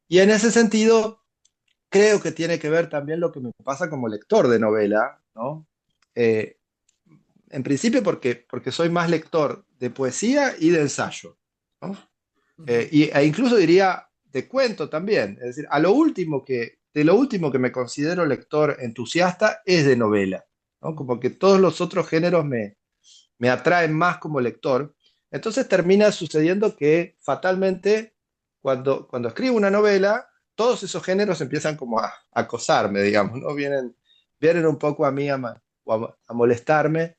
y en ese sentido creo que tiene que ver también lo que me pasa como lector de novela, ¿no? Eh, en principio porque soy más lector de poesía y de ensayo, ¿no? Ujú. E incluso diría de cuento también. Es decir, de lo último que me considero lector entusiasta es de novela, ¿no? Como que todos los otros géneros me atraen más como lector. Entonces termina sucediendo que fatalmente cuando escribo una novela, todos esos géneros empiezan como a acosarme, digamos, ¿no? Vienen un poco a mí o a molestarme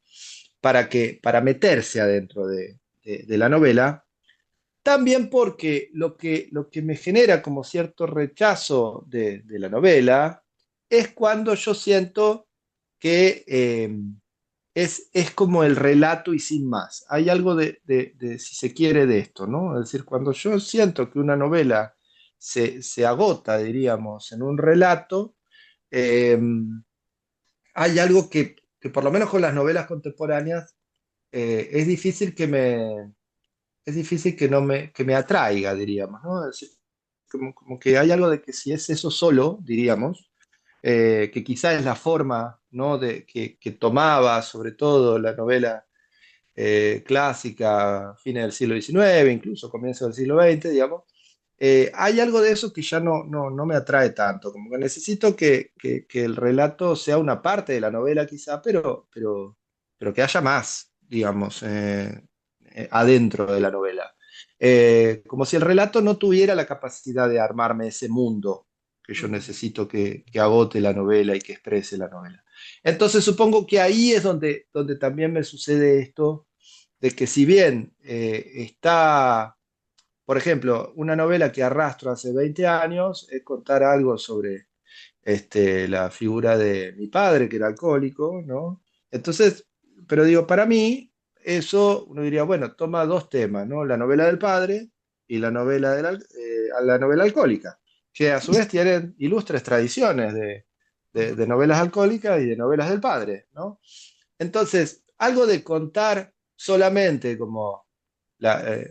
para meterse adentro de la novela. También porque lo que me genera como cierto rechazo de la novela es cuando yo siento que es como el relato y sin más. Hay algo si se quiere, de esto, ¿no? Es decir, cuando yo siento que una novela se agota, diríamos, en un relato, eh, hay algo que por lo menos con las novelas contemporáneas es difícil que no me atraiga, diríamos, ¿no? Es decir, como que hay algo de que si es eso solo, diríamos, que quizá es la forma, ¿no? que tomaba sobre todo la novela clásica, fines del siglo XIX, incluso comienzo del siglo XX, digamos. Hay algo de eso que ya no me atrae tanto, como que necesito que el relato sea una parte de la novela quizá, pero que haya más, digamos, adentro de la novela. Como si el relato no tuviera la capacidad de armarme ese mundo que yo Ujú. necesito que agote la novela y que exprese la novela. Entonces supongo que ahí es donde también me sucede esto, de que si bien está, por ejemplo, una novela que arrastro hace 20 años, es contar algo sobre la figura de mi padre, que era alcohólico, ¿no? Entonces, pero digo, para mí, eso uno diría, bueno, toma dos temas, ¿no? La novela del padre y la novela alcohólica, que a su vez tienen ilustres tradiciones de novelas alcohólicas y de novelas del padre, ¿no? Entonces, algo de contar solamente como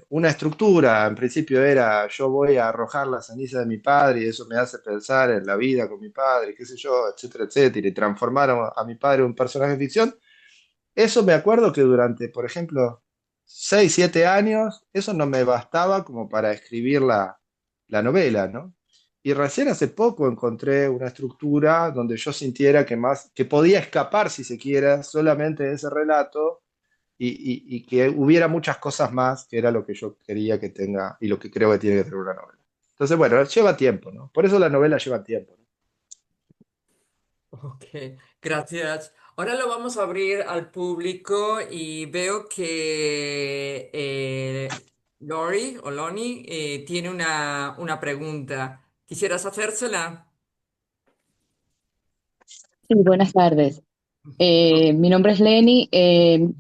una estructura, en principio era yo voy a arrojar la ceniza de mi padre y eso me hace pensar en la vida con mi padre, qué sé yo, etcétera, etcétera, y transformar a mi padre en un personaje de ficción. Eso me acuerdo que durante, por ejemplo, 6 7 años, eso no me bastaba como para escribir la novela, ¿no? Y recién hace poco encontré una estructura donde yo sintiera que podía escapar, si se quiere, solamente de ese relato y que hubiera muchas cosas más, que era lo que yo quería que tenga y lo que creo que tiene que tener una novela. Entonces, bueno, lleva tiempo, ¿no? Por eso la novela lleva tiempo, ¿no? Ok, gracias. Ahora lo vamos a abrir al público y veo que Lori o Loni tiene una pregunta. ¿Quisieras hacérsela? Sí, buenas tardes. Mi nombre es Lenny.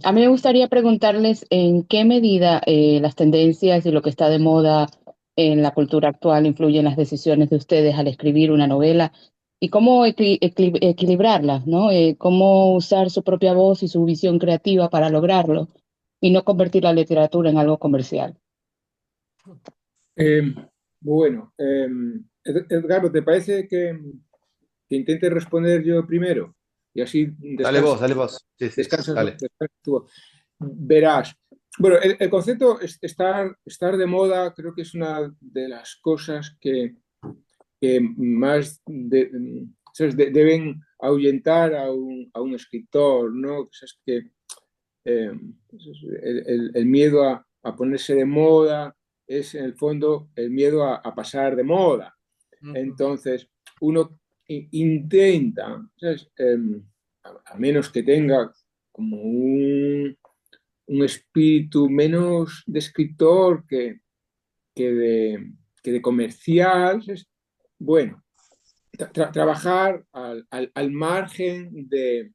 A mí me gustaría preguntarles en qué medida las tendencias y lo que está de moda en la cultura actual influyen en las decisiones de ustedes al escribir una novela y cómo equilibrarlas, ¿no? Cómo usar su propia voz y su visión creativa para lograrlo y no convertir la literatura en algo comercial. Eh, bueno, Edgardo, ¿te parece que intente responder yo primero? Y así descansas, Dale vos. Sí, sí, descansas, dale. descansas tú. Verás. Bueno, el concepto estar de moda creo que es una de las cosas que que más ¿sabes? Deben ahuyentar a un escritor, ¿no? ¿Sabes? Que eh, el miedo a ponerse de moda es en el fondo el miedo a pasar de moda. Ujú. Entonces, uno intenta, ¿sabes? A menos que tenga como un espíritu menos de escritor que que de comercial, ¿sabes? Bueno, trabajar al margen de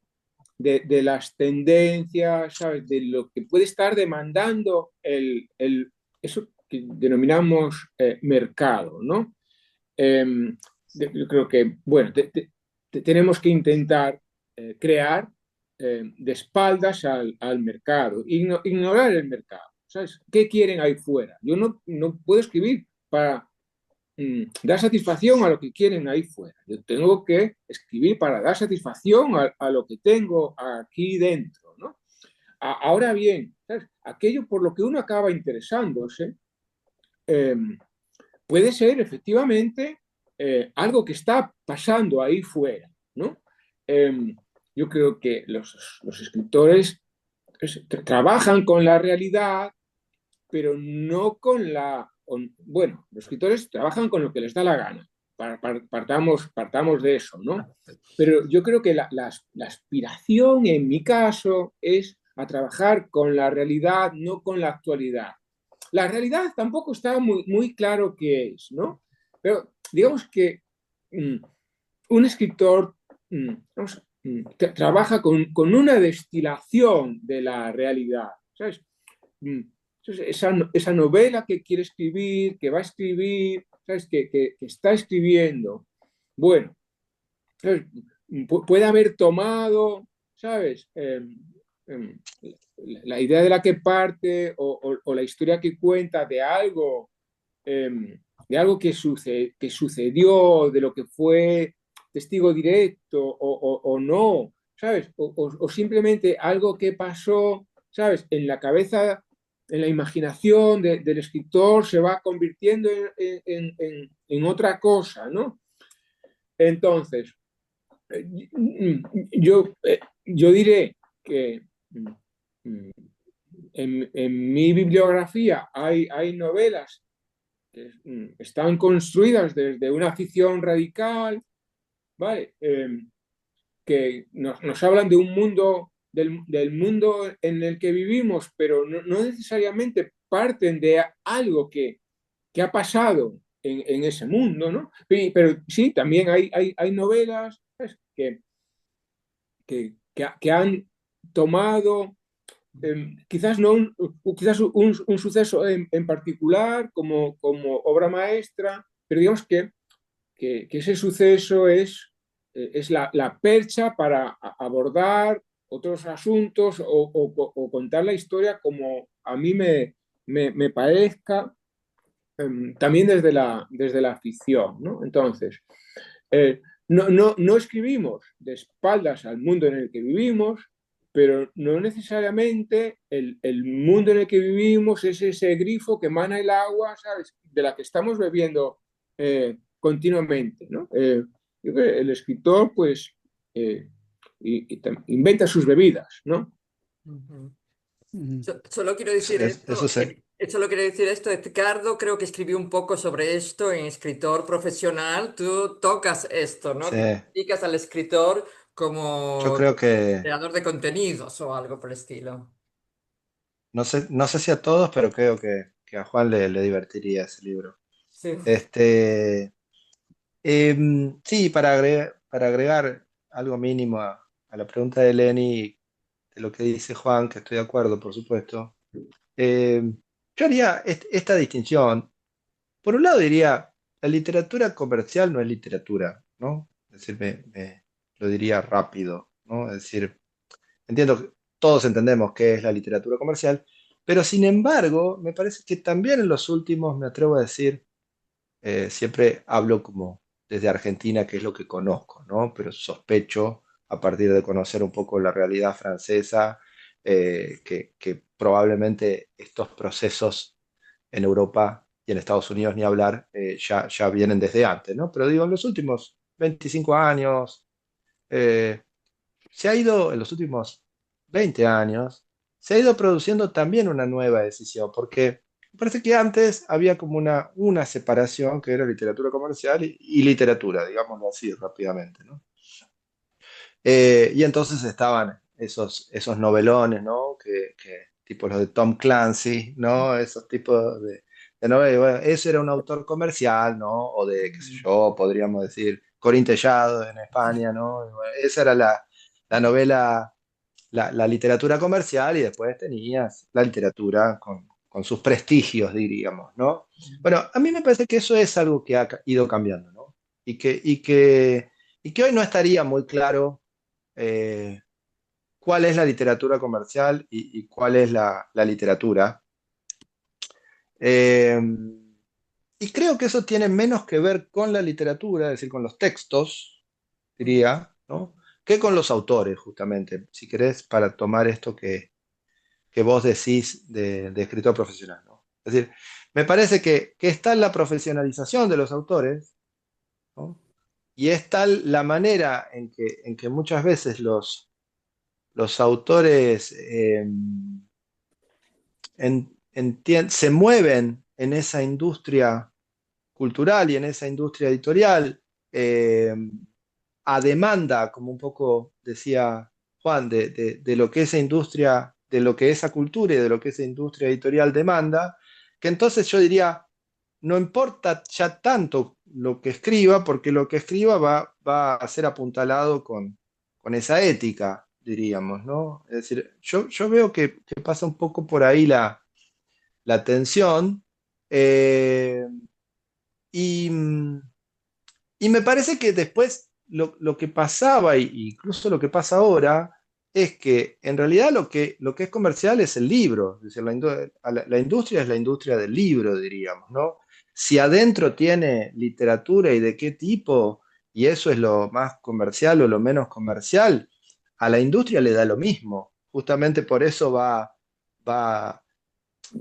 las tendencias, ¿sabes? De lo que puede estar demandando eso que denominamos mercado, ¿no? Eh, yo creo que, bueno, tenemos que intentar crear de espaldas al mercado, ignorar el mercado, ¿sabes? ¿Qué quieren ahí fuera? Yo no puedo escribir para dar satisfacción a lo que quieren ahí fuera. Yo tengo que escribir para dar satisfacción a lo que tengo aquí dentro, ¿no? Ahora bien, ¿sabes? Aquello por lo que uno acaba interesándose eh, puede ser efectivamente algo que está pasando ahí fuera, ¿no? Eh, yo creo que los escritores trabajan con la realidad, pero no con bueno, los escritores trabajan con lo que les da la gana. Partamos de eso, ¿no? Pero yo creo que la aspiración, en mi caso, es a trabajar con la realidad, no con la actualidad. La realidad tampoco está muy claro qué es, ¿no? Pero digamos que mm, un escritor vamos, trabaja con una destilación de la realidad, ¿sabes? Mm, Entonces, esa novela que quiere escribir, que va a escribir, ¿sabes? Que está escribiendo, bueno, ¿sabes? Puede haber tomado, ¿sabes? Eh, la idea de la que parte o la historia que cuenta de algo que sucedió, de lo que fue testigo directo o no, ¿sabes? O simplemente algo que pasó, ¿sabes? En la cabeza, en la imaginación del escritor se va convirtiendo en otra cosa, ¿no? Entonces, yo diré que en mi bibliografía hay novelas que están construidas desde una afición radical, ¿vale? Que nos hablan de un mundo, del mundo en el que vivimos, pero no necesariamente parten de algo que ha pasado en ese mundo, ¿no? Pero sí, también hay novelas, ¿sabes? Que han tomado quizás no quizás un suceso en particular como obra maestra, pero digamos que ese suceso es la percha para abordar otros asuntos o contar la historia como a mí me parezca, también desde la ficción, ¿no? Entonces, no escribimos de espaldas al mundo en el que vivimos, pero no necesariamente el mundo en el que vivimos es ese grifo que emana el agua, ¿sabes? De la que estamos bebiendo continuamente, ¿no? Yo creo que el escritor, pues, eh, inventa sus bebidas, ¿no? Ujú. Mm. Solo quiero decir Eso esto, se, solo quiero decir esto, Edgardo creo que escribió un poco sobre esto en Escritor Profesional. Tú tocas esto, ¿no? se- Criticas al escritor yo como creo que, creador de contenidos o algo por el estilo. no sé si a todos, pero creo que a Juan le divertiría ese libro. Sí. Este, sí, para agregar algo mínimo a la pregunta de Lenny, de lo que dice Juan, que estoy de acuerdo, por supuesto. eh, yo haría esta distinción. Por un lado diría, la literatura comercial no es literatura, ¿no? Es decir, lo diría rápido, ¿no? Es decir, entiendo que todos entendemos qué es la literatura comercial, pero sin embargo, me parece que también en los últimos, me atrevo a decir, siempre hablo como desde Argentina, que es lo que conozco, ¿no? Pero sospecho, a partir de conocer un poco la realidad francesa, que probablemente estos procesos en Europa y en Estados Unidos ni hablar, ya vienen desde antes, ¿no? Pero digo, en los últimos 25 años, eh, se ha ido, en los últimos 20 años, se ha ido produciendo también una nueva decisión, porque me parece que antes había como una separación que era literatura comercial y literatura, digámoslo así rápidamente, ¿no? Y entonces estaban esos novelones, ¿no? Tipo los de Tom Clancy, ¿no? Esos tipos de novelas. Bueno, ese era un autor comercial, ¿no? O de, qué sé yo, podríamos decir, Corín Tellado en España, ¿no? Y bueno, esa era la novela, la literatura comercial, y después tenías la literatura con sus prestigios, diríamos, ¿no? Bueno, a mí me parece que eso es algo que ha ido cambiando, ¿no? Y que hoy no estaría muy claro eh, cuál es la literatura comercial y cuál es la literatura. Eh, y creo que eso tiene menos que ver con la literatura, es decir, con los textos, diría, ¿no? Que con los autores, justamente, si querés, para tomar esto que vos decís de escritor profesional, ¿no? Es decir, me parece que es tal la profesionalización de los autores, ¿no? Y es tal la manera en que muchas veces los autores se mueven en esa industria cultural y en esa industria editorial, eh, a demanda, como un poco decía Juan, de lo que esa industria, de lo que esa cultura y de lo que esa industria editorial demanda, que entonces yo diría, no importa ya tanto lo que escriba, porque lo que escriba va a ser apuntalado con esa ética, diríamos, ¿no? Es decir, yo veo que pasa un poco por ahí la tensión, eh, y, y me parece que después lo que pasaba, incluso lo que pasa ahora, es que en realidad lo que es comercial es el libro. Es decir, la industria es la industria del libro, diríamos, ¿no? Si adentro tiene literatura y de qué tipo, y eso es lo más comercial o lo menos comercial, a la industria le da lo mismo. Justamente por eso va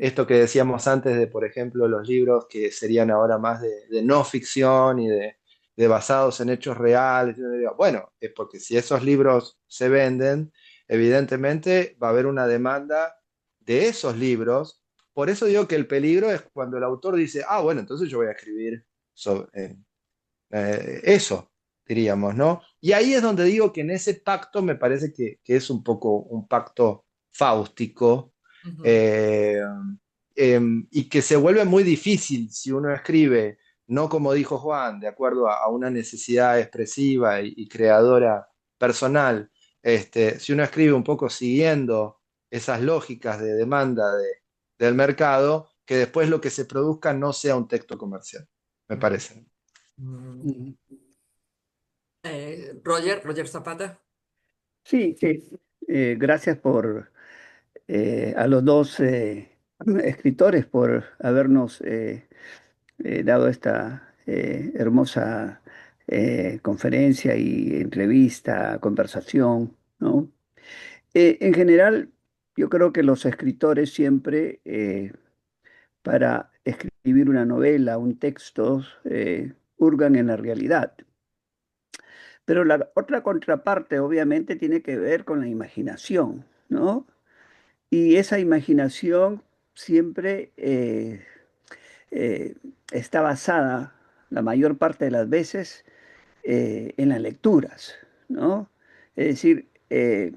esto que decíamos antes de, por ejemplo, los libros que serían ahora más de no ficción y de basados en hechos reales. Yo digo, bueno, es porque si esos libros se venden, evidentemente va a haber una demanda de esos libros. Por eso digo que el peligro es cuando el autor dice, ah, bueno, entonces yo voy a escribir sobre eso, diríamos, ¿no? Y ahí es donde digo que en ese pacto me parece que es un poco un pacto fáustico, Ujú. eh, y que se vuelve muy difícil si uno escribe, no como dijo Juan, de acuerdo a una necesidad expresiva y creadora personal. Si uno escribe un poco siguiendo esas lógicas de demanda del mercado, que después lo que se produzca no sea un texto comercial, me parece. Mm. Mm. Roger Zapata. Sí, gracias a los dos escritores por habernos dado esta hermosa conferencia y entrevista, conversación, ¿no? En general, yo creo que los escritores siempre, para escribir una novela, un texto, hurgan en la realidad. Pero la otra contraparte, obviamente, tiene que ver con la imaginación, ¿no? Y esa imaginación siempre eh, está basada, la mayor parte de las veces, en las lecturas, ¿no? Es decir, es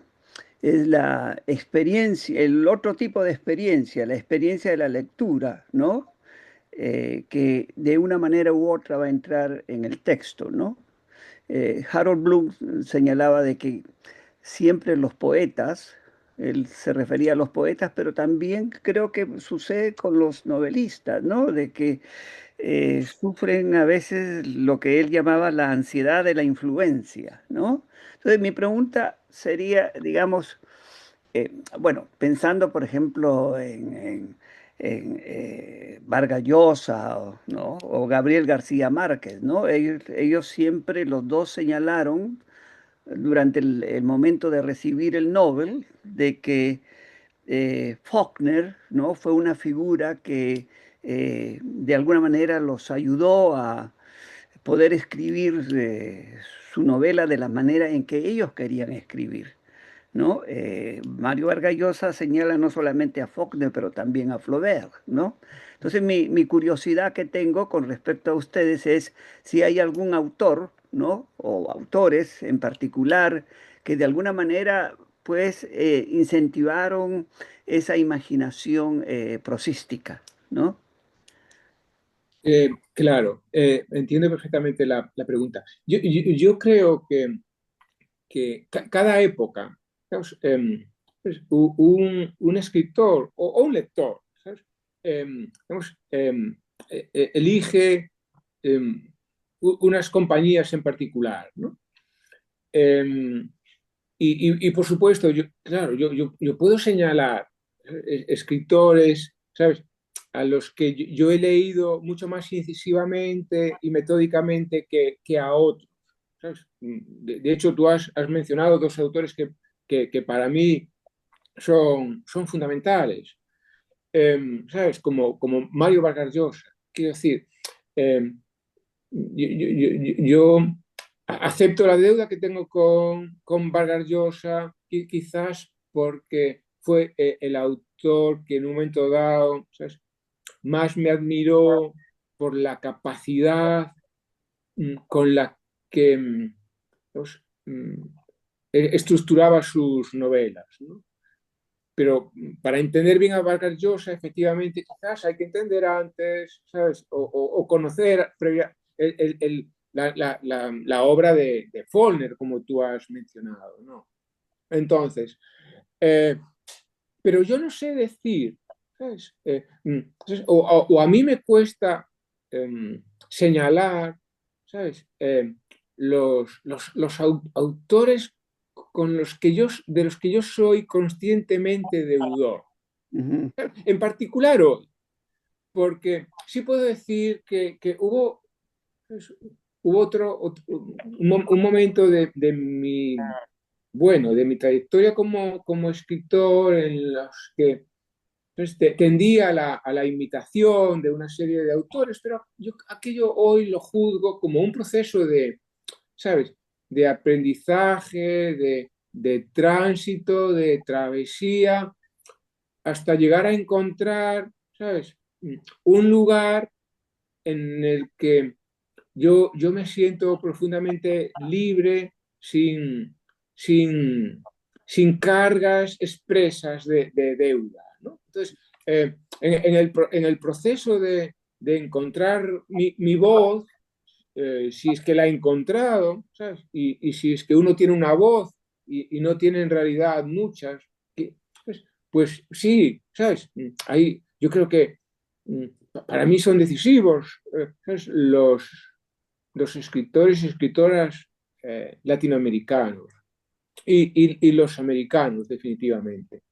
la experiencia, el otro tipo de experiencia, la experiencia de la lectura, ¿no? Que de una manera u otra va a entrar en el texto, ¿no? Harold Bloom señalaba de que siempre los poetas, él se refería a los poetas, pero también creo que sucede con los novelistas, ¿no? De que sufren a veces lo que él llamaba la ansiedad de la influencia, ¿no? Entonces mi pregunta sería, digamos, bueno, pensando por ejemplo en Vargas Llosa, ¿no? O Gabriel García Márquez, ¿no? Ellos siempre, los dos señalaron durante el momento de recibir el Nobel de que Faulkner, ¿no? Fue una figura que de alguna manera los ayudó a poder escribir su novela de la manera en que ellos querían escribir, ¿no? Mario Vargas Llosa señala no solamente a Faulkner, pero también a Flaubert, ¿no? Entonces, mi curiosidad que tengo con respecto a ustedes es si hay algún autor, ¿no? O autores en particular que de alguna manera, pues, incentivaron esa imaginación prosística, ¿no? Claro, entiendo perfectamente la pregunta. Yo creo que cada época, ¿sabes? Pues, un escritor o un lector, ¿sabes? Digamos, elige unas compañías en particular, ¿no? Em, y por supuesto, claro, yo puedo señalar escritores, ¿sabes? A los que yo he leído mucho más incisivamente y metódicamente que a otros, ¿sabes? De hecho, tú has mencionado dos autores que para mí son fundamentales, ¿sabes? Como Mario Vargas Llosa. Quiero decir, eh, yo acepto la deuda que tengo con Vargas Llosa, quizás porque fue el autor que en un momento dado, ¿sabes?, más me admiró por la capacidad con la que pues, estructuraba sus novelas, ¿no? Pero para entender bien a Vargas Llosa, efectivamente, quizás hay que entender antes, ¿sabes? O conocer previa, la obra de Faulkner, como tú has mencionado, ¿no? Entonces, eh, pero yo no sé decir, ¿sabes? O a mí me cuesta señalar, ¿sabes? Los autores de los que yo soy conscientemente deudor. Ujú, En particular hoy, porque sí puedo decir que hubo, pues, hubo un momento de mi trayectoria como escritor en los que pues, tendí a la imitación de una serie de autores, pero yo aquello hoy lo juzgo como un proceso ¿sabes? De aprendizaje, de tránsito, de travesía, hasta llegar a encontrar, ¿sabes? Un lugar en el que yo me siento profundamente libre, sin, sin cargas expresas de deuda, ¿no? Entonces, en el proceso de encontrar mi voz, si es que la he encontrado, ¿sabes? Y si es que uno tiene una voz y no tiene en realidad muchas, pues, pues sí, ¿sabes? Ahí yo creo que mm, para mí son decisivos, ¿sabes? Los escritores y escritoras latinoamericanos y los americanos, definitivamente.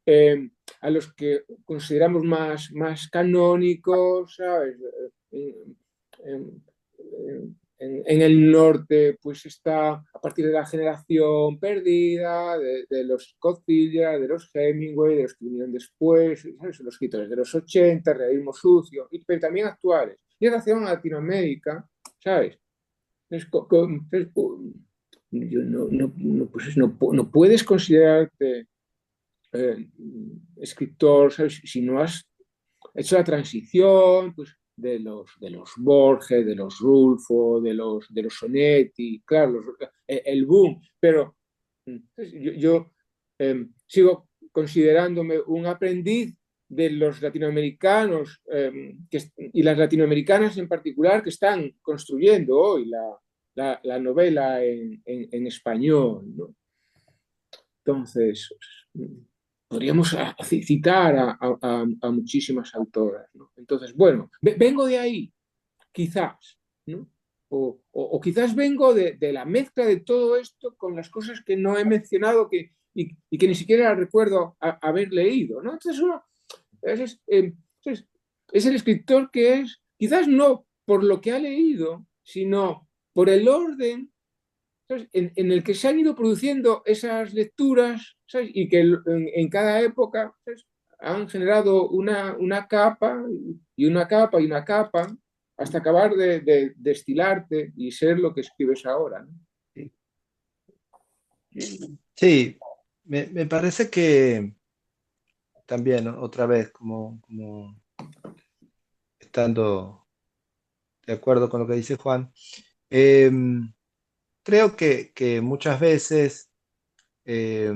Eh, a los que consideramos más canónicos, ¿sabes? En, en- en el norte, pues está a partir de la generación perdida, de los Scott Fitzgerald, de los Hemingway, de los que vinieron después, ¿sabes? Los escritores de los 80, realismo sucio, pero también actuales. Y en relación a Latinoamérica, ¿sabes? Pues no puedes considerarte eh, escritor, ¿sabes? Si no has hecho la transición, pues, de los Borges, de los Rulfo, de los Sonetti, claro, el boom, pero pues, yo sigo considerándome un aprendiz de los latinoamericanos y las latinoamericanas en particular que están construyendo hoy la novela en español, ¿no? Entonces, podríamos citar a muchísimas autoras, ¿no? Entonces, bueno, vengo de ahí, quizás, ¿no? O quizás vengo de la mezcla de todo esto con las cosas que no he mencionado y que ni siquiera recuerdo haber leído, ¿no? Entonces, uno es, es el escritor que es, quizás no por lo que ha leído, sino por el orden, ¿sabes?, en el que se han ido produciendo esas lecturas, ¿sabes? Y que en cada época, ¿sabes?, han generado una capa y una capa y una capa hasta acabar de destilarte y ser lo que escribes ahora, ¿no? Sí. Sí. Sí, me parece que también, otra vez, como estando de acuerdo con lo que dice Juan, eh, creo que muchas veces eh,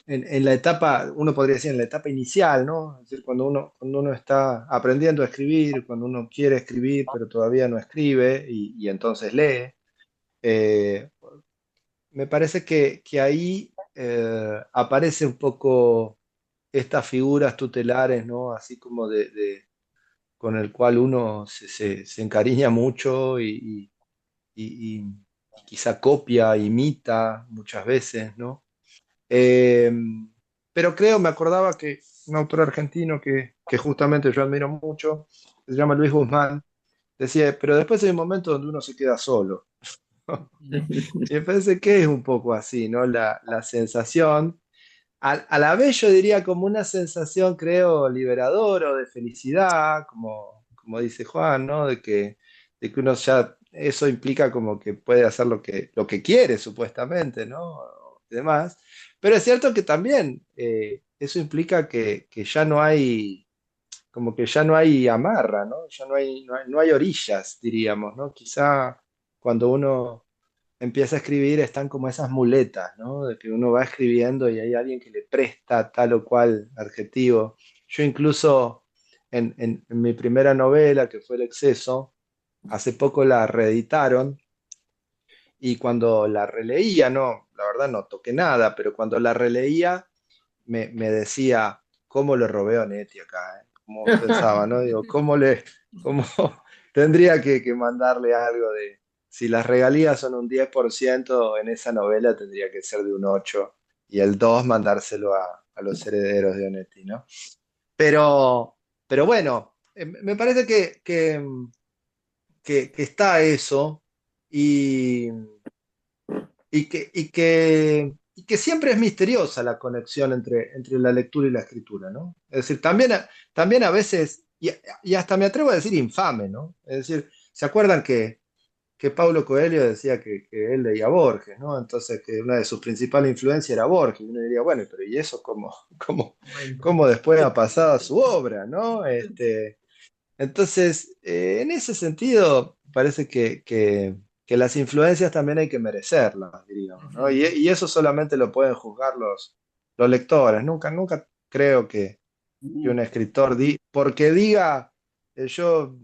en la etapa, uno podría decir en la etapa inicial, ¿no? Es decir, cuando uno está aprendiendo a escribir, cuando uno quiere escribir, pero todavía no escribe y entonces lee, eh, me parece que ahí aparece un poco estas figuras tutelares, ¿no? Así como con el cual uno se encariña mucho y quizá copia, imita muchas veces, ¿no? Eh, pero creo, me acordaba que un autor argentino que justamente yo admiro mucho, que se llama Luis Guzmán, decía, pero después hay un momento donde uno se queda solo. Y me parece que es un poco así, ¿no? La sensación, a la vez yo diría como una sensación, creo, liberadora o de felicidad, como dice Juan, ¿no? De que uno ya, eso implica como que puede hacer lo que quiere, supuestamente, ¿no? Y demás. Pero es cierto que también eso implica que ya no hay, como que ya no hay amarra, ¿no? Ya no hay orillas, diríamos, ¿no? Quizá cuando uno empieza a escribir están como esas muletas, ¿no? De que uno va escribiendo y hay alguien que le presta tal o cual adjetivo. Yo incluso en mi primera novela, que fue El Exceso, hace poco la reeditaron y cuando la releía, no, la verdad no toqué nada, pero cuando la releía me decía, ¿cómo le robé a Onetti acá? ¿Cómo pensaba, no? Digo, cómo tendría que mandarle algo de, si las regalías son un 10% en esa novela tendría que ser de un 8 y el 2 mandárselo a los herederos de Onetti, ¿no? Pero, pero bueno, me parece que está eso y, y que siempre es misteriosa la conexión entre la lectura y la escritura, ¿no? Es decir, también a veces, y hasta me atrevo a decir infame, ¿no? Es decir, ¿se acuerdan que Paulo Coelho decía que él leía a Borges, ¿no? Entonces, que una de sus principales influencias era Borges. Y uno diría, bueno, pero ¿y eso cómo, Momento. cómo después ha pasado a su obra, ¿no? Entonces, en ese sentido, parece que las influencias también hay que merecerlas, diríamos, ¿no? Y, Ujú. y eso solamente lo pueden juzgar los lectores. Nunca creo que un escritor, porque diga, yo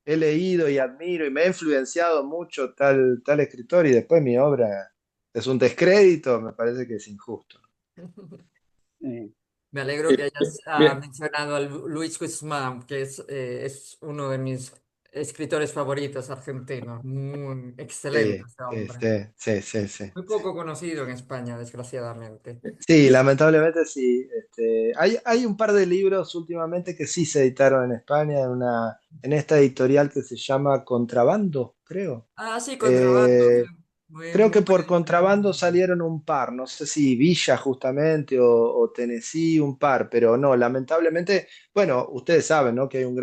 he leído y admiro y me ha influenciado mucho tal escritor y después mi obra es un descrédito, me parece que es injusto. Eh, Me alegro Eh, que hayas Bien, mencionado a Luis Guzmán, que es uno de mis escritores favoritos argentinos. Muy excelente Sí, ese sí, hombre. sí, sí, sí, sí. Muy poco conocido en España, desgraciadamente. Sí, lamentablemente sí. Hay un par de libros últimamente que sí se editaron en España, en esta editorial que se llama Contrabando, creo. Ah, sí, Contrabando. Sí. Eh, Muy, Creo muy que buena por editorial. Contrabando salieron un par, no sé si Villa justamente o Tennessee un par, pero no, lamentablemente, bueno, ustedes saben, ¿no? Que hay un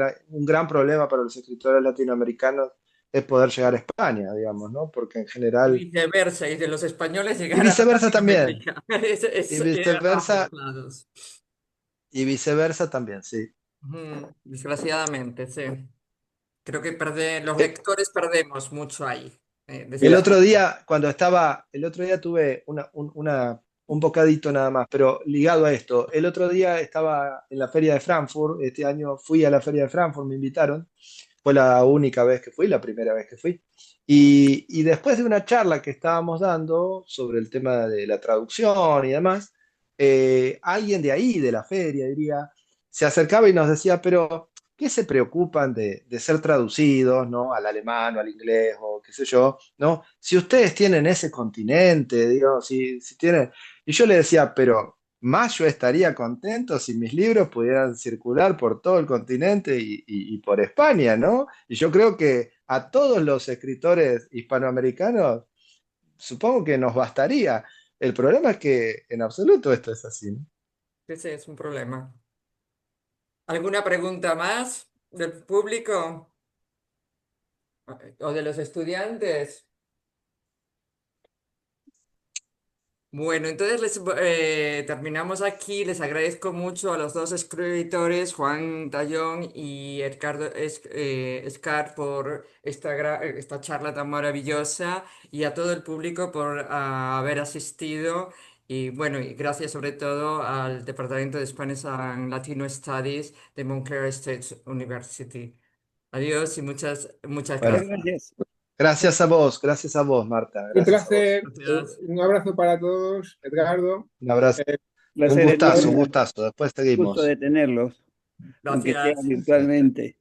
gran problema para los escritores latinoamericanos es poder llegar a España, digamos, ¿no? Porque en Y general, viceversa, y de los españoles y llegar a viceversa también, Latinoamérica. y A ambos viceversa, lados. y viceversa también, sí. Ujú, desgraciadamente, sí. Creo que los Eh, lectores perdemos mucho ahí. El mira, otro día, el otro día tuve un bocadito nada más, pero ligado a esto, el otro día estaba en la feria de Frankfurt, este año fui a la feria de Frankfurt, me invitaron, fue la única vez que fui, la primera vez que fui, y después de una charla que estábamos dando sobre el tema de la traducción y demás, alguien de ahí, de la feria, diría, se acercaba y nos decía, pero ¿qué se preocupan de ser traducidos, ¿no? Al alemán o al inglés o qué sé yo, ¿no? Si ustedes tienen ese continente, digo, si tienen... Y yo le decía, pero más yo estaría contento si mis libros pudieran circular por todo el continente y por España, ¿no? Y yo creo que a todos los escritores hispanoamericanos, supongo que nos bastaría. El problema es que en absoluto esto es así, ¿no? ese es un problema. ¿Alguna pregunta más del público o de los estudiantes? Bueno, entonces terminamos aquí. Les agradezco mucho a los dos escritores, Juan Tallón y Edgardo Escar, por esta charla tan maravillosa y a todo el público por haber asistido. Y bueno, y gracias sobre todo al Departamento de Spanish and Latino Studies de Montclair State University. Adiós y muchas Bueno, Muchas gracias. gracias. gracias a vos, Marta, Un gracias a vos. placer, Gracias. un abrazo para todos, Edgardo. Un abrazo, Eh, un Placer gustazo, enorme. un gustazo. Después Gusto seguimos. de tenerlos, aunque sea Gracias. virtualmente.